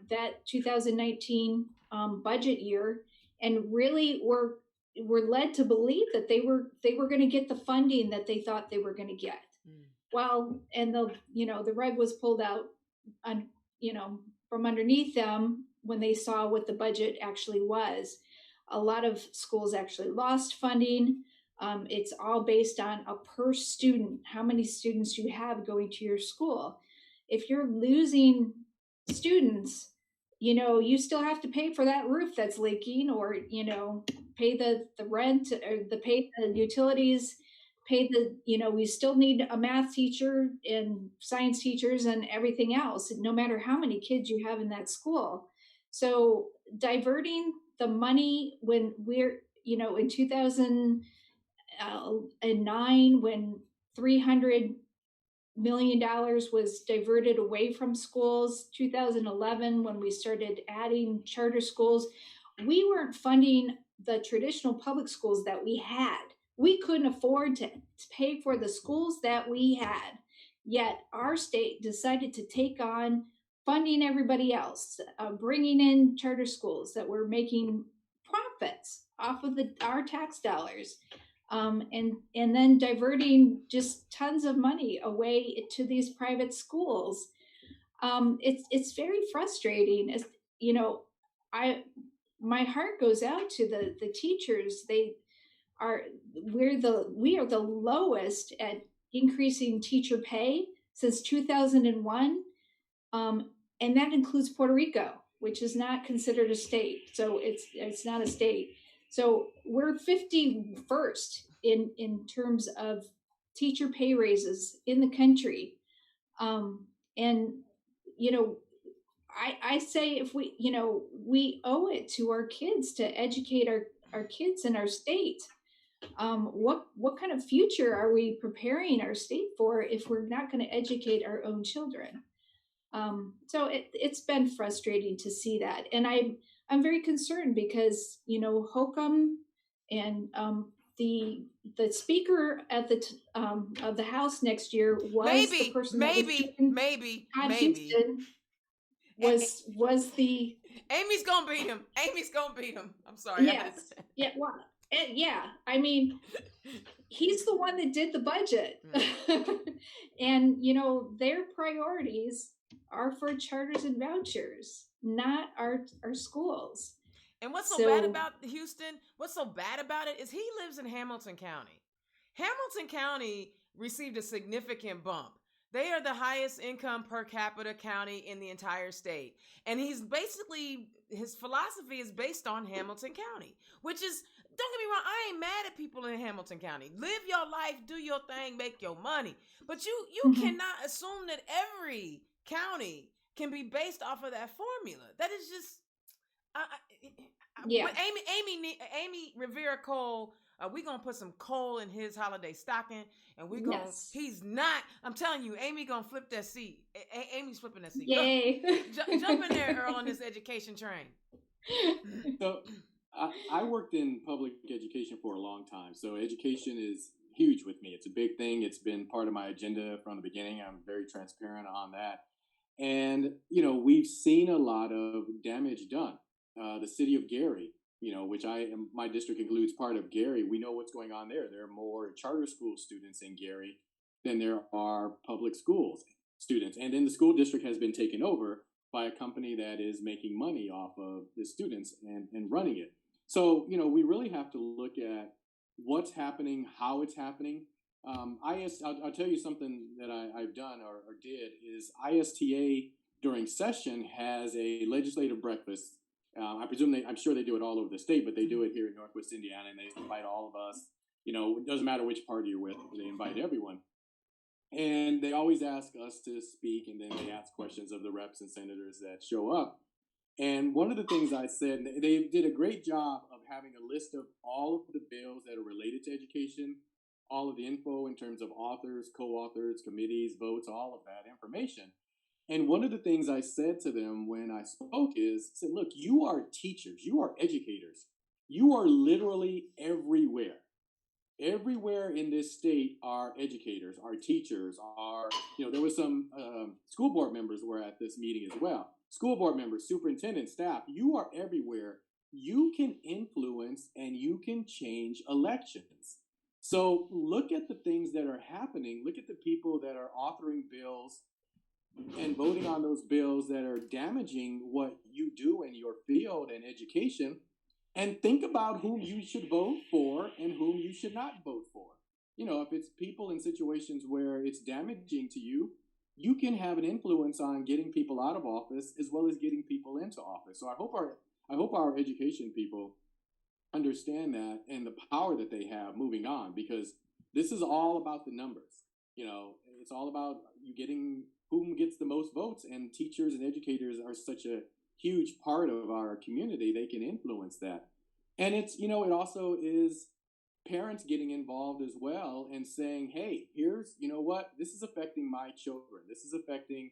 that 2019 budget year, and really were led to believe that they were going to get the funding that they thought they were going to get. Well, and the rug was pulled out on, from underneath them when they saw what the budget actually was. A lot of schools actually lost funding. It's all based on a per student, how many students you have going to your school. If you're losing students, you still have to pay for that roof that's leaking, or, pay the rent, or pay the utilities, pay we still need a math teacher and science teachers and everything else, no matter how many kids you have in that school. So diverting the money when we're, in 2009, when $300 million was diverted away from schools, 2011, when we started adding charter schools, we weren't funding the traditional public schools that we had. We couldn't afford to pay for the schools that we had. Yet our state decided to take on funding everybody else, bringing in charter schools that were making profits off of our tax dollars, and then diverting just tons of money away to these private schools. It's very frustrating. As my heart goes out to the teachers. We are the lowest at increasing teacher pay since 2001. And that includes Puerto Rico, which is not considered a state. So it's not a state. So we're 51st in terms of teacher pay raises in the country. I say, if we owe it to our kids to educate our kids in our state. What kind of future are we preparing our state for if we're not going to educate our own children? So it's been frustrating to see that, and I'm very concerned because Holcomb and the speaker at of the House next year was the person maybe Houston was the Amy's gonna beat him. Amy's gonna beat him. I'm sorry. Yes. Yeah. Well, yeah. I mean, he's the one that did the budget, and their priorities are for charters and vouchers, not our schools. And what's so bad about Houston? What's so bad about it is he lives in Hamilton County. Hamilton County received a significant bump. They are the highest income per capita county in the entire state. And his philosophy is based on Hamilton County, which is, don't get me wrong, I ain't mad at people in Hamilton County. Live your life, do your thing, make your money. But you cannot assume that every county can be based off of that formula. That is just, yeah. Amy Rivera Cole, we're going to put some coal in his holiday stocking, and we're going to, he's not, I'm telling you, Amy going to flip that seat. Amy's flipping that seat. Yay. Jump in there, Earl, on this education train. So I worked in public education for a long time, so education is huge with me. It's a big thing. It's been part of my agenda from the beginning. I'm very transparent on that. And, we've seen a lot of damage done. The city of Gary, which my district includes part of Gary, we know what's going on there. There are more charter school students in Gary than there are public schools students. And then the school district has been taken over by a company that is making money off of the students and running it. So, we really have to look at what's happening, how it's happening. I'll tell you something that I've done or did is ISTA during session has a legislative breakfast. I'm sure they do it all over the state, but they do it here in Northwest Indiana, and they invite all of us. It doesn't matter which party you're with; they invite everyone. And they always ask us to speak, and then they ask questions of the reps and senators that show up. And one of the things I said, they did a great job of having a list of all of the bills that are related to education, all of the info in terms of authors, co-authors, committees, votes, all of that information. And one of the things I said to them when I spoke said, look, you are teachers, you are educators, you are literally everywhere. Everywhere in this state are educators, are teachers, there was some school board members were at this meeting as well. School board members, superintendents, staff, you are everywhere. You can influence and you can change elections. So look at the things that are happening. Look at the people that are authoring bills and voting on those bills that are damaging what you do in your field and education. And think about whom you should vote for and whom you should not vote for. If it's people in situations where it's damaging to you, you can have an influence on getting people out of office as well as getting people into office. So I hope our education people understand that and the power that they have moving on, because this is all about the numbers. It's all about you getting whom gets the most votes, and teachers and educators are such a huge part of our community. They can influence that. And it also is parents getting involved as well and saying, hey, here's, this is affecting my children. This is affecting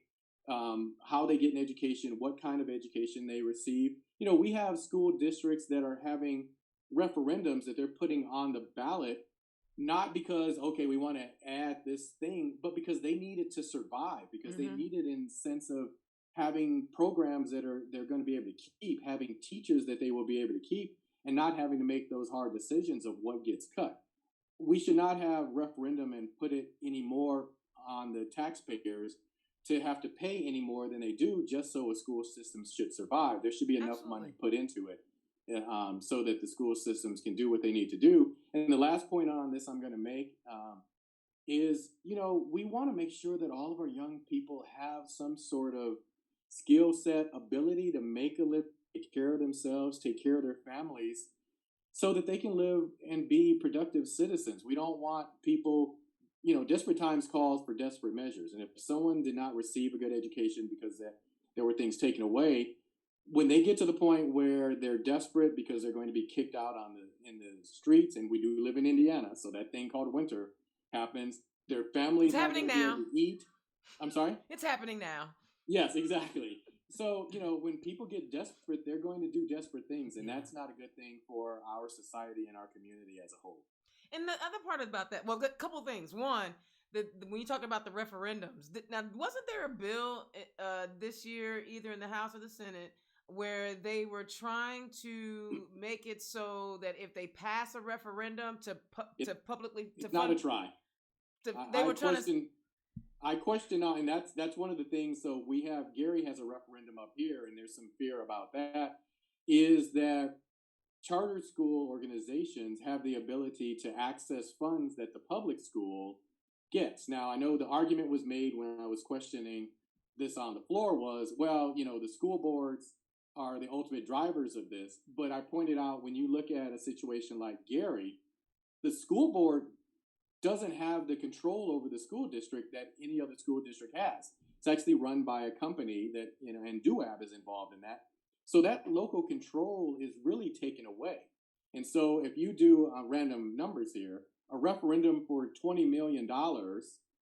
how they get an education, what kind of education they receive. We have school districts that are having referendums that they're putting on the ballot, not because, okay, we want to add this thing, but because they need it to survive, because they need it in sense of having programs that they're going to be able to keep, having teachers that they will be able to keep, and not having to make those hard decisions of what gets cut. We should not have referendum and put it any more on the taxpayers to have to pay any more than they do just so a school system should survive. There should be enough money put into it so that the school systems can do what they need to do. And the last point on this I'm going to make is, we want to make sure that all of our young people have some sort of skill set, ability to make a living, take care of themselves, take care of their families, so that they can live and be productive citizens. We don't want people, desperate times calls for desperate measures. And if someone did not receive a good education because there were things taken away, when they get to the point where they're desperate because they're going to be kicked out in the streets, and we do live in Indiana, so that thing called winter happens, their families it's happening now. To eat. I'm sorry? It's happening now. Yes, exactly. So, when people get desperate, they're going to do desperate things, and that's not a good thing for our society and our community as a whole. And the other part about that, well, a couple of things. One, when you talk about the referendums, now, wasn't there a bill this year, either in the House or the Senate, where they were trying to make it so that if they pass a referendum to publicly to it's not a try. I question now, and that's one of the things. So Gary has a referendum up here, and there's some fear about that. Is that charter school organizations have the ability to access funds that the public school gets? Now, I know the argument was made when I was questioning this on the floor was, well, the school boards are the ultimate drivers of this. But I pointed out, when you look at a situation like Gary, the school board doesn't have the control over the school district that any other school district has. It's actually run by a company that, and DUAB is involved in that. So that local control is really taken away. And so if you do random numbers here, a referendum for $20 million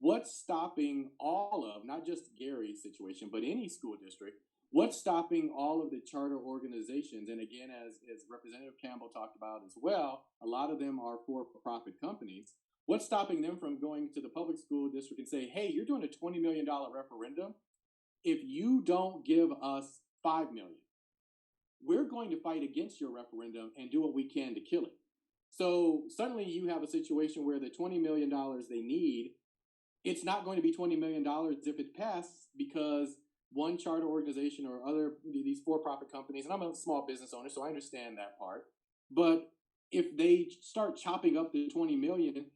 what's stopping all of, not just Gary's situation, but any school district, what's stopping all of the charter organizations? And again, as Representative Campbell talked about as well, a lot of them are for-profit companies. What's stopping them from going to the public school district and say, hey, you're doing a $20 million referendum. If you don't give us $5 million, we're going to fight against your referendum and do what we can to kill it. So suddenly you have a situation where the $20 million they need, it's not going to be $20 million if it passes, because one charter organization or other, these for-profit companies, and I'm a small business owner, so I understand that part. But if they start chopping up the 20 million,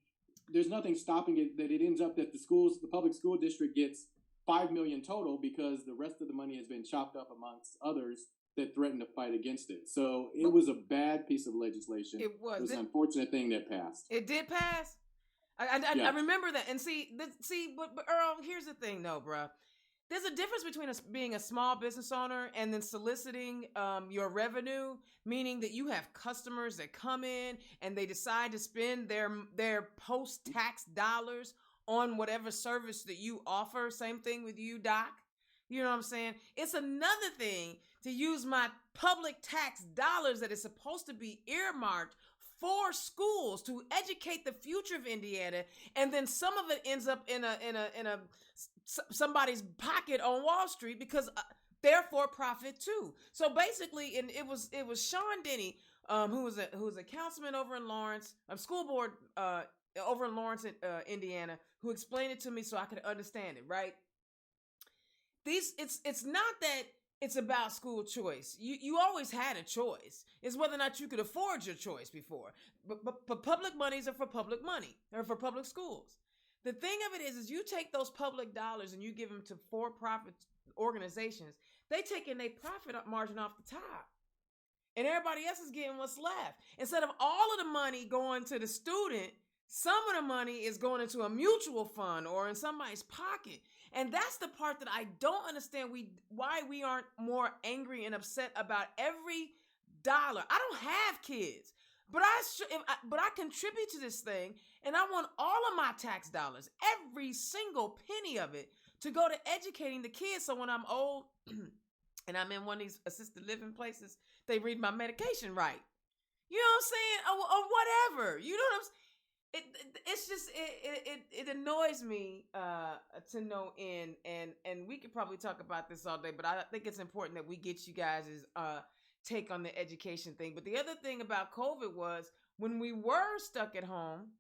there's nothing stopping it that it ends up that the public school district gets 5 million total, because the rest of the money has been chopped up amongst others that threatened to fight against it. So it was a bad piece of legislation. It was an unfortunate thing that passed. It did pass. I remember that. And but Earl, here's the thing though, bruh. There's a difference between being a small business owner and then soliciting your revenue, meaning that you have customers that come in and they decide to spend their post-tax dollars on whatever service that you offer. Same thing with you, Doc. You know what I'm saying? It's another thing to use my public tax dollars that is supposed to be earmarked for schools to educate the future of Indiana, and then some of it ends up in a somebody's pocket on Wall Street because they're for profit too. So basically, and it was Sean Denny, who was a councilman over in Lawrence, school board over in Lawrence, Indiana, who explained it to me so I could understand it. Right? It's not that it's about school choice. You always had a choice. It's whether or not you could afford your choice before. But public monies are for public money. They're for public schools. The thing of it is you take those public dollars and you give them to for-profit organizations. They take in their profit margin off the top. And everybody else is getting what's left. Instead of all of the money going to the student, some of the money is going into a mutual fund or in somebody's pocket. And that's the part that I don't understand why we aren't more angry and upset about every dollar. I don't have kids, but I contribute to this thing, and I want all of my tax dollars, every single penny of it, to go to educating the kids. So when I'm old and I'm in one of these assisted living places, they read my medication right. You know what I'm saying? Or whatever. You know what I'm saying? It's just it annoys me to no end, and we could probably talk about this all day, but I think it's important that we get you guys' take on the education thing. But the other thing about COVID was when we were stuck at home,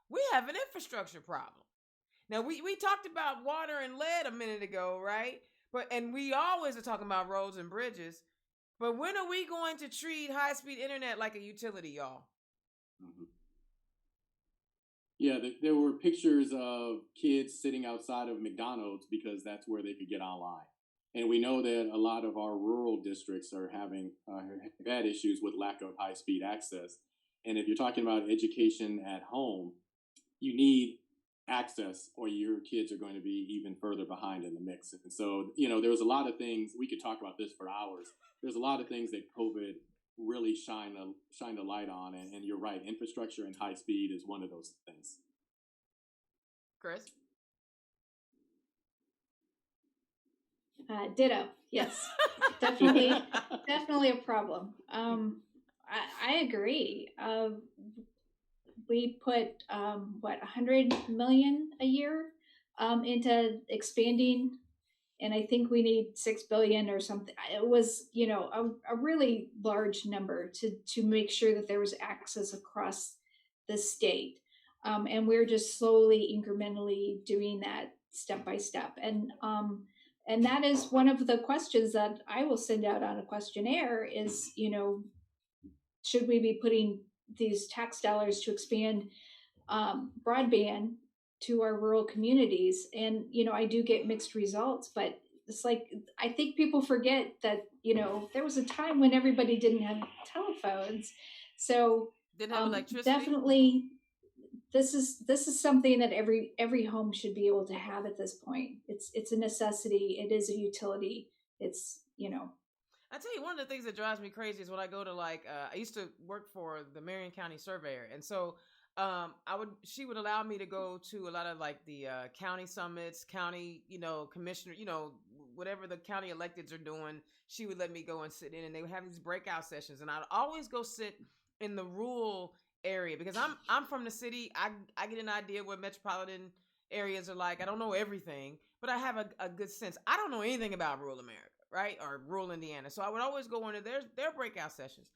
we have an infrastructure problem. Now we talked about water and lead a minute ago, right? And we always are talking about roads and bridges. But when are we going to treat high-speed internet like a utility, y'all? Mm-hmm. Yeah, there were pictures of kids sitting outside of McDonald's because that's where they could get online. And we know that a lot of our rural districts are having bad issues with lack of high-speed access. And if you're talking about education at home, you need access or your kids are going to be even further behind in the mix. And so, there was a lot of things, we could talk about this for hours. There's a lot of things that COVID really shine a light on, and you're right, infrastructure and high speed is one of those things. Chris? Ditto. Yes, definitely a problem. I agree. We put $100 million a year into expanding. And I think we need 6 billion or something. It was, a really large number to make sure that there was access across the state. And we're just slowly, incrementally doing that step by step. And that is one of the questions that I will send out on a questionnaire is, should we be putting these tax dollars to expand broadband to our rural communities? And I do get mixed results, but it's like I think people forget that there was a time when everybody didn't have telephones, so didn't have electricity. Definitely this is something that every home should be able to have at this point. It's a necessity. It is a utility. It's I tell you, one of the things that drives me crazy is when I go to I used to work for the Marion County Surveyor, and so she would allow me to go to a lot of like the county summits, county, commissioner, whatever the county electeds are doing. She would let me go and sit in, and they would have these breakout sessions, and I'd always go sit in the rural area because I'm from the city. I get an idea what metropolitan areas are like. I don't know everything, but I have a good sense. I don't know anything about rural America, right, or rural Indiana. So I would always go into their breakout sessions,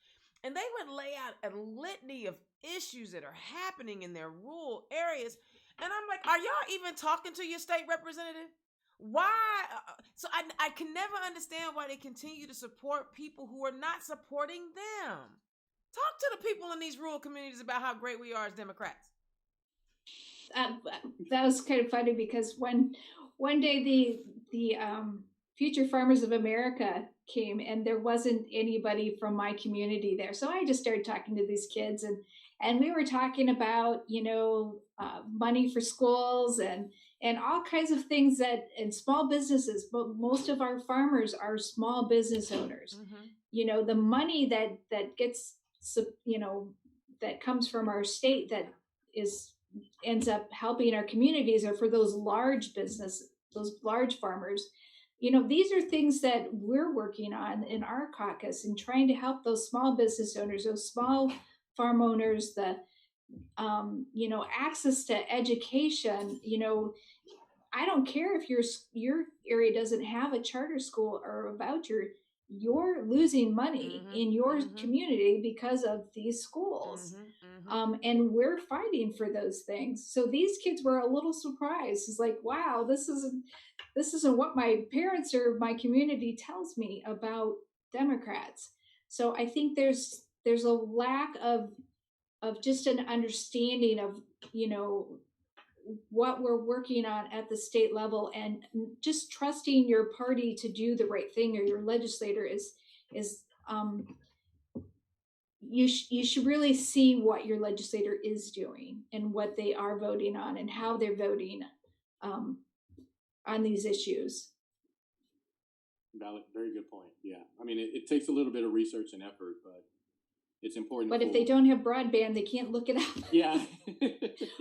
and they would lay out a litany of issues that are happening in their rural areas. And I'm like, are y'all even talking to your state representative? Why? So I can never understand why they continue to support people who are not supporting them. Talk to the people in these rural communities about how great we are as Democrats. That was kind of funny because one day the Future Farmers of America came and there wasn't anybody from my community there, so I just started talking to these kids and we were talking about money for schools and all kinds of things and small businesses. But most of our farmers are small business owners. Mm-hmm. The money that gets that comes from our state that ends up helping our communities are for those large farmers. These are things that we're working on in our caucus and trying to help those small business owners, those small farm owners, the access to education. I don't care if your area doesn't have a charter school or a voucher. You're losing money mm-hmm. in your mm-hmm. community because of these schools. Mm-hmm. Mm-hmm. And we're fighting for those things. So these kids were a little surprised. It's like, wow, this isn't what my parents or my community tells me about Democrats. So I think there's a lack of just an understanding of, what we're working on at the state level, and just trusting your party to do the right thing, or your legislator is you should really see what your legislator is doing and what they are voting on and how they're voting on these issues. Valid, very good point. Yeah, I mean, it takes a little bit of research and effort, but it's important. But if they don't have broadband, they can't look it up. Yeah.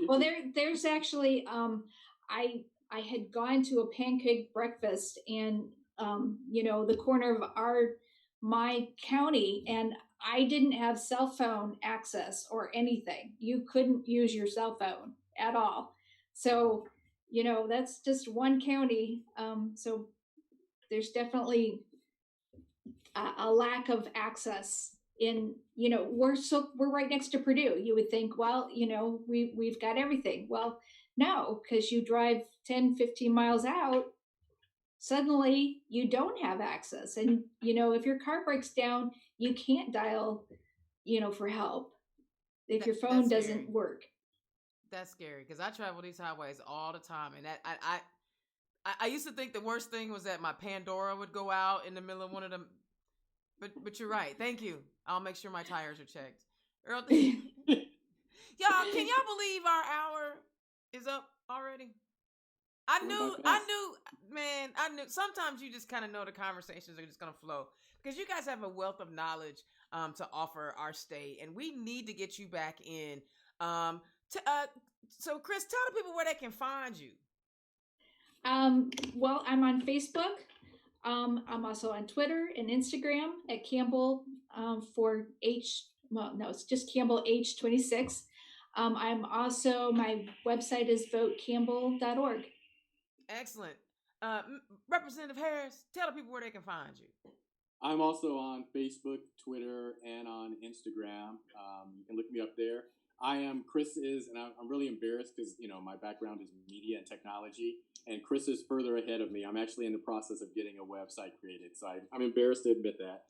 Well, there's actually I had gone to a pancake breakfast in the corner of my county, and I didn't have cell phone access or anything. You couldn't use your cell phone at all. So that's just one county. So there's definitely a lack of access. We're right next to Purdue. You would think, well, we've got everything. Well, no, because you drive 10, 15 miles out, suddenly you don't have access. And, if your car breaks down, you can't dial, for help if your phone doesn't work. That's scary because I travel these highways all the time. And that I used to think the worst thing was that my Pandora would go out in the middle of one of them. But you're right. Thank you. I'll make sure my tires are checked. Earl, y'all, can y'all believe our hour is up already? I knew. Sometimes you just kind of know the conversations are just going to flow because you guys have a wealth of knowledge to offer our state, and we need to get you back in. So, Chris, tell the people where they can find you. Well, I'm on Facebook. I'm also on Twitter and Instagram at Campbell it's just Campbell H26. I'm also, my website is votecampbell.org. Excellent. Representative Harris, tell the people where they can find you. I'm also on Facebook, Twitter, and on Instagram. You can look me up there. Chris is, and I'm really embarrassed because, my background is media and technology, and Chris is further ahead of me. I'm actually in the process of getting a website created, so I'm embarrassed to admit that,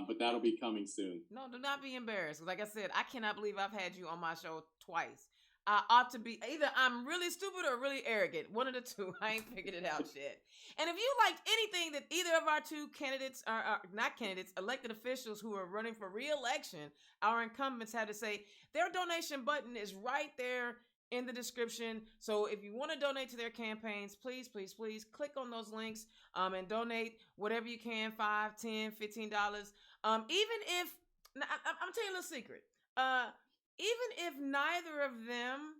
but that'll be coming soon. No, do not be embarrassed. Like I said, I cannot believe I've had you on my show twice. I ought to be, either I'm really stupid or really arrogant. One of the two. I ain't figured it out yet. And if you liked anything that either of our two candidates, are not candidates, elected officials who are running for re-election, our incumbents had to say, their donation button is right there in the description. So if you want to donate to their campaigns, please, please, please click on those links and donate whatever you can, $5, $10, $15. Even if, I'm telling you a little secret. even if neither of them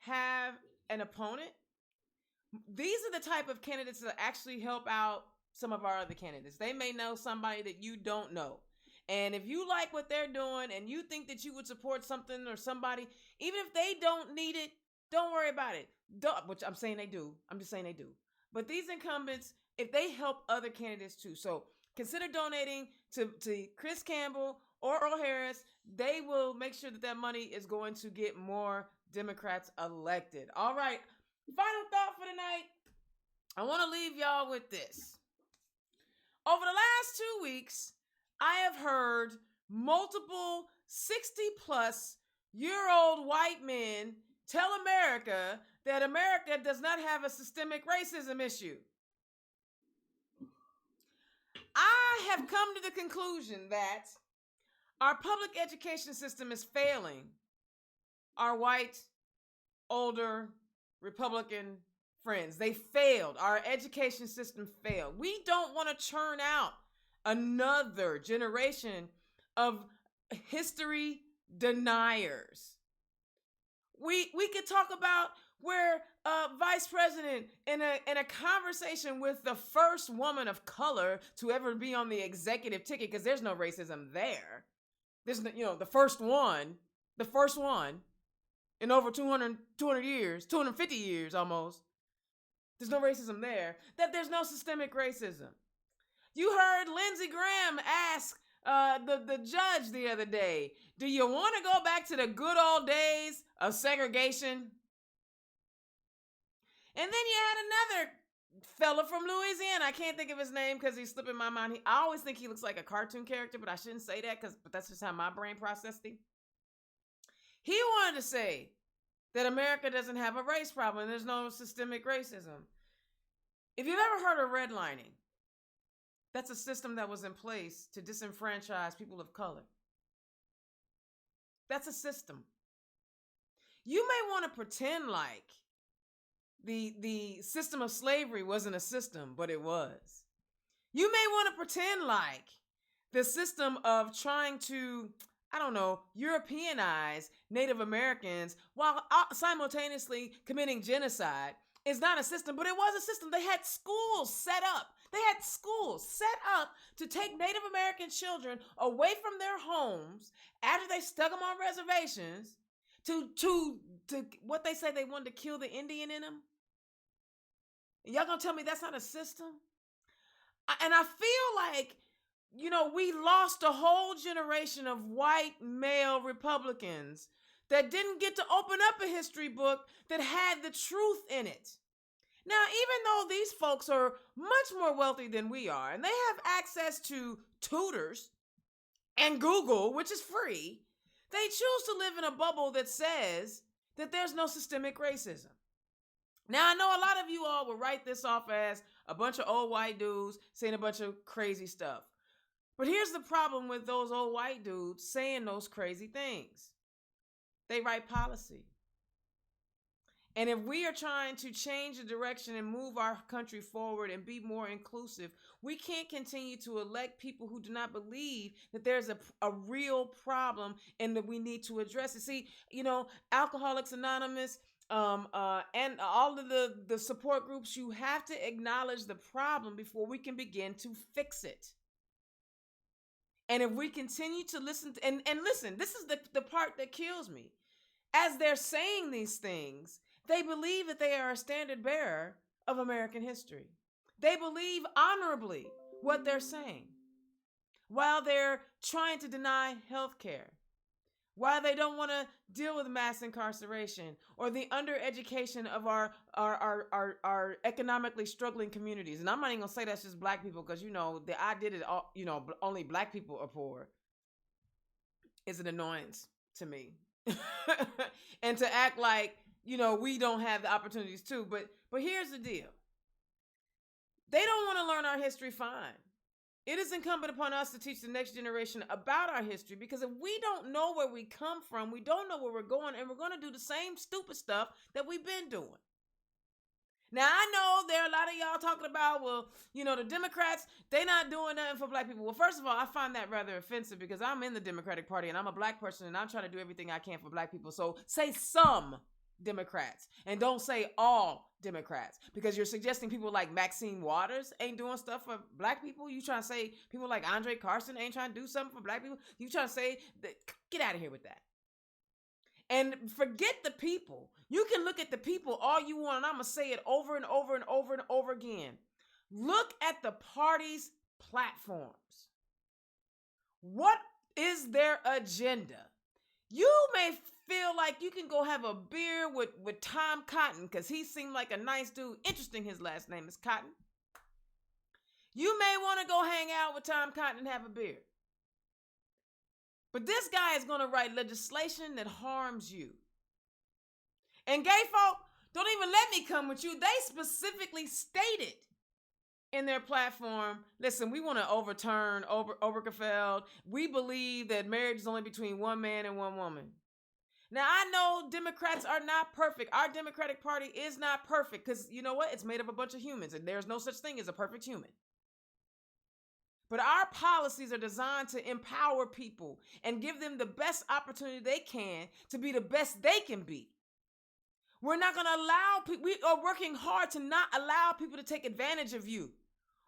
have an opponent, these are the type of candidates that actually help out some of our other candidates. They may know somebody that you don't know. And if you like what they're doing and you think that you would support something or somebody, even if they don't need it, don't worry about it. Which I'm saying they do. I'm just saying they do. But these incumbents, if they help other candidates too. So consider donating to Chris Campbell or Earl Harris. They will make sure that that money is going to get more Democrats elected. All right. Final thought for tonight. I want to leave y'all with this. Over the last 2 weeks, I have heard multiple 60-plus-year-old white men tell America that America does not have a systemic racism issue. I have come to the conclusion that our public education system is failing our white, older Republican friends. They failed. Our education system failed. We don't want to churn out another generation of history deniers. We could talk about where vice president in a conversation with the first woman of color to ever be on the executive ticket, because there's no racism there. There's no, the first one in over 200 years, 250 years almost. There's no racism there. That there's no systemic racism. You heard Lindsey Graham ask the judge the other day, do you want to go back to the good old days of segregation? And then you had another fella from Louisiana. I can't think of his name because he's slipping my mind. I always think he looks like a cartoon character, but I shouldn't say that but that's just how my brain processed him. He wanted to say that America doesn't have a race problem. There's no systemic racism. If you've ever heard of redlining, that's a system that was in place to disenfranchise people of color. That's a system. You may want to pretend like the system of slavery wasn't a system, but it was. You may want to pretend like the system of trying to, Europeanize Native Americans while simultaneously committing genocide is not a system, but it was a system. They had schools set up. To take Native American children away from their homes after they stuck them on reservations to what they say they wanted to kill the Indian in them. Y'all gonna tell me that's not a system? And I feel like, we lost a whole generation of white male Republicans that didn't get to open up a history book that had the truth in it. Now, even though these folks are much more wealthy than we are, and they have access to tutors and Google, which is free, they choose to live in a bubble that says that there's no systemic racism. Now, I know a lot of you all will write this off as a bunch of old white dudes saying a bunch of crazy stuff. But here's the problem with those old white dudes saying those crazy things. They write policy. And if we are trying to change the direction and move our country forward and be more inclusive, we can't continue to elect people who do not believe that there's a real problem and that we need to address it. See, Alcoholics Anonymous, and all of the support groups, you have to acknowledge the problem before we can begin to fix it. And if we continue to listen, and listen, this is the part that kills me. As they're saying these things, they believe that they are a standard bearer of American history. They believe honorably what they're saying while they're trying to deny health care, while they don't want to deal with mass incarceration or the undereducation of our economically struggling communities. And I'm not even going to say that's just black people because, I did it all, only black people are poor is an annoyance to me. And to act like, we don't have the opportunities too. But here's the deal. They don't want to learn our history, fine. It is incumbent upon us to teach the next generation about our history, because if we don't know where we come from, we don't know where we're going, and we're going to do the same stupid stuff that we've been doing. Now, I know there are a lot of y'all talking about, well, the Democrats, they not doing nothing for black people. Well, first of all, I find that rather offensive because I'm in the Democratic Party and I'm a black person and I'm trying to do everything I can for black people. So say some Democrats and don't say all Democrats, because you're suggesting people like Maxine Waters ain't doing stuff for black people. You trying to say people like Andre Carson ain't trying to do something for black people. You trying to say that? Get out of here with that. And forget the people. You can look at the people all you want, and I'm going to say it over and over and over and over again. Look at the party's platforms. What is their agenda? You may feel like you can go have a beer with Tom Cotton because he seemed like a nice dude. Interesting, his last name is Cotton. You may want to go hang out with Tom Cotton and have a beer. But this guy is going to write legislation that harms you. And gay folk, don't even let me come with you. They specifically stated in their platform, listen, we want to overturn Obergefell. We believe that marriage is only between one man and one woman. Now, I know Democrats are not perfect. Our Democratic Party is not perfect because you know what? It's made of a bunch of humans, and there's no such thing as a perfect human. But our policies are designed to empower people and give them the best opportunity they can to be the best they can be. We're not going to allow people, we are working hard to not allow people to take advantage of you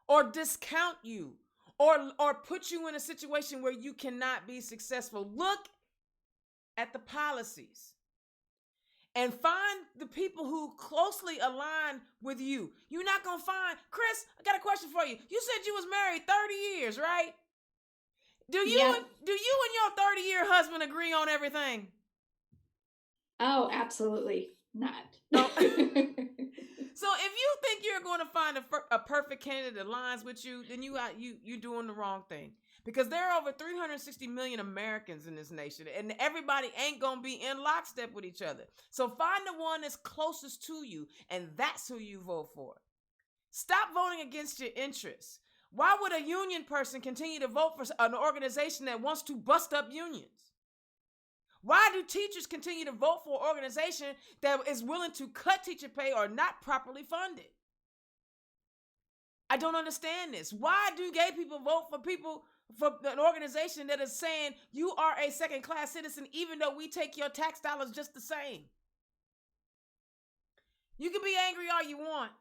or discount you or put you in a situation where you cannot be successful. Look at the policies and find the people who closely align with you. You're not going to find, Chris, I got a question for you. You said you was married 30 years, right? Do you and your 30-year husband agree on everything? Oh, absolutely not. No. So if you think you're going to find a perfect candidate that aligns with you, then you're doing the wrong thing. Because there are over 360 million Americans in this nation, and everybody ain't going to be in lockstep with each other. So find the one that's closest to you, and that's who you vote for. Stop voting against your interests. Why would a union person continue to vote for an organization that wants to bust up unions? Why do teachers continue to vote for an organization that is willing to cut teacher pay or not properly funded? I don't understand this. Why do gay people vote for an organization that is saying you are a second-class citizen even though we take your tax dollars just the same? You can be angry all you want.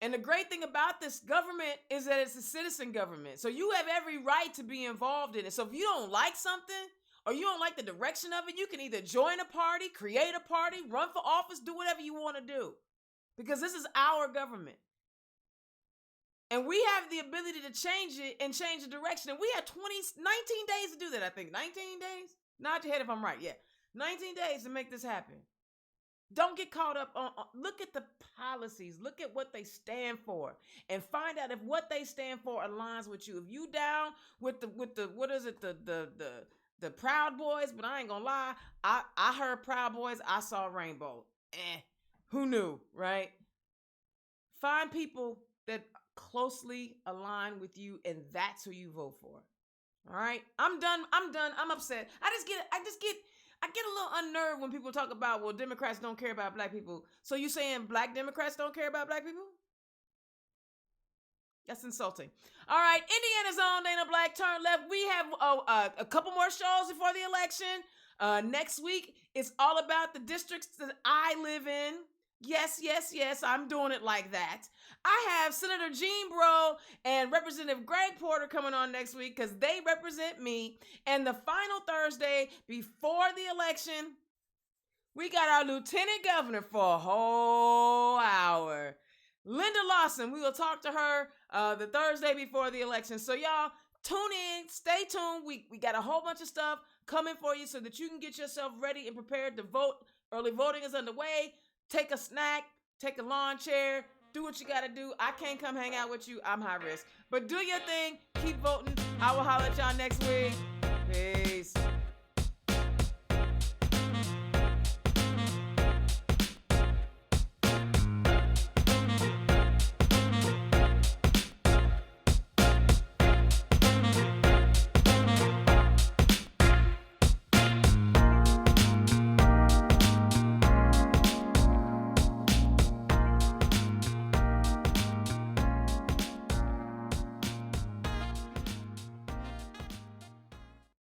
And the great thing about this government is that it's a citizen government. So you have every right to be involved in it. So if you don't like something or you don't like the direction of it, you can either join a party, create a party, run for office, do whatever you want to do. Because this is our government. And we have the ability to change it and change the direction. And we have 19 days to do that, I think. 19 days? Nod your head if I'm right. Yeah. 19 days to make this happen. Don't get caught up on look at the policies. Look at what they stand for. And find out if what they stand for aligns with you. If you down with the what is it, the Proud Boys, but I ain't gonna lie. I heard Proud Boys, I saw Rainbow. Who knew, right? Find people that closely align with you, and that's who you vote for. All right, I'm done. I'm upset. I get a little unnerved when people talk about, well, Democrats don't care about black people. So you saying black Democrats don't care about black people? That's insulting. All right, Indiana's own Dana Black, turn left. We have a couple more shows before the election. Next week, it's all about the districts that I live in. Yes, I'm doing it like that. I have Senator Gene Breaux and Representative Greg Porter coming on next week because they represent me. And the final Thursday before the election, we got our Lieutenant Governor for a whole hour. Linda Lawson, we will talk to her the Thursday before the election. So y'all, tune in, stay tuned. We got a whole bunch of stuff coming for you so that you can get yourself ready and prepared to vote. Early voting is underway. Take a snack, take a lawn chair, do what you gotta do. I can't come hang out with you. I'm high risk. But do your thing. Keep voting. I will holler at y'all next week. Peace.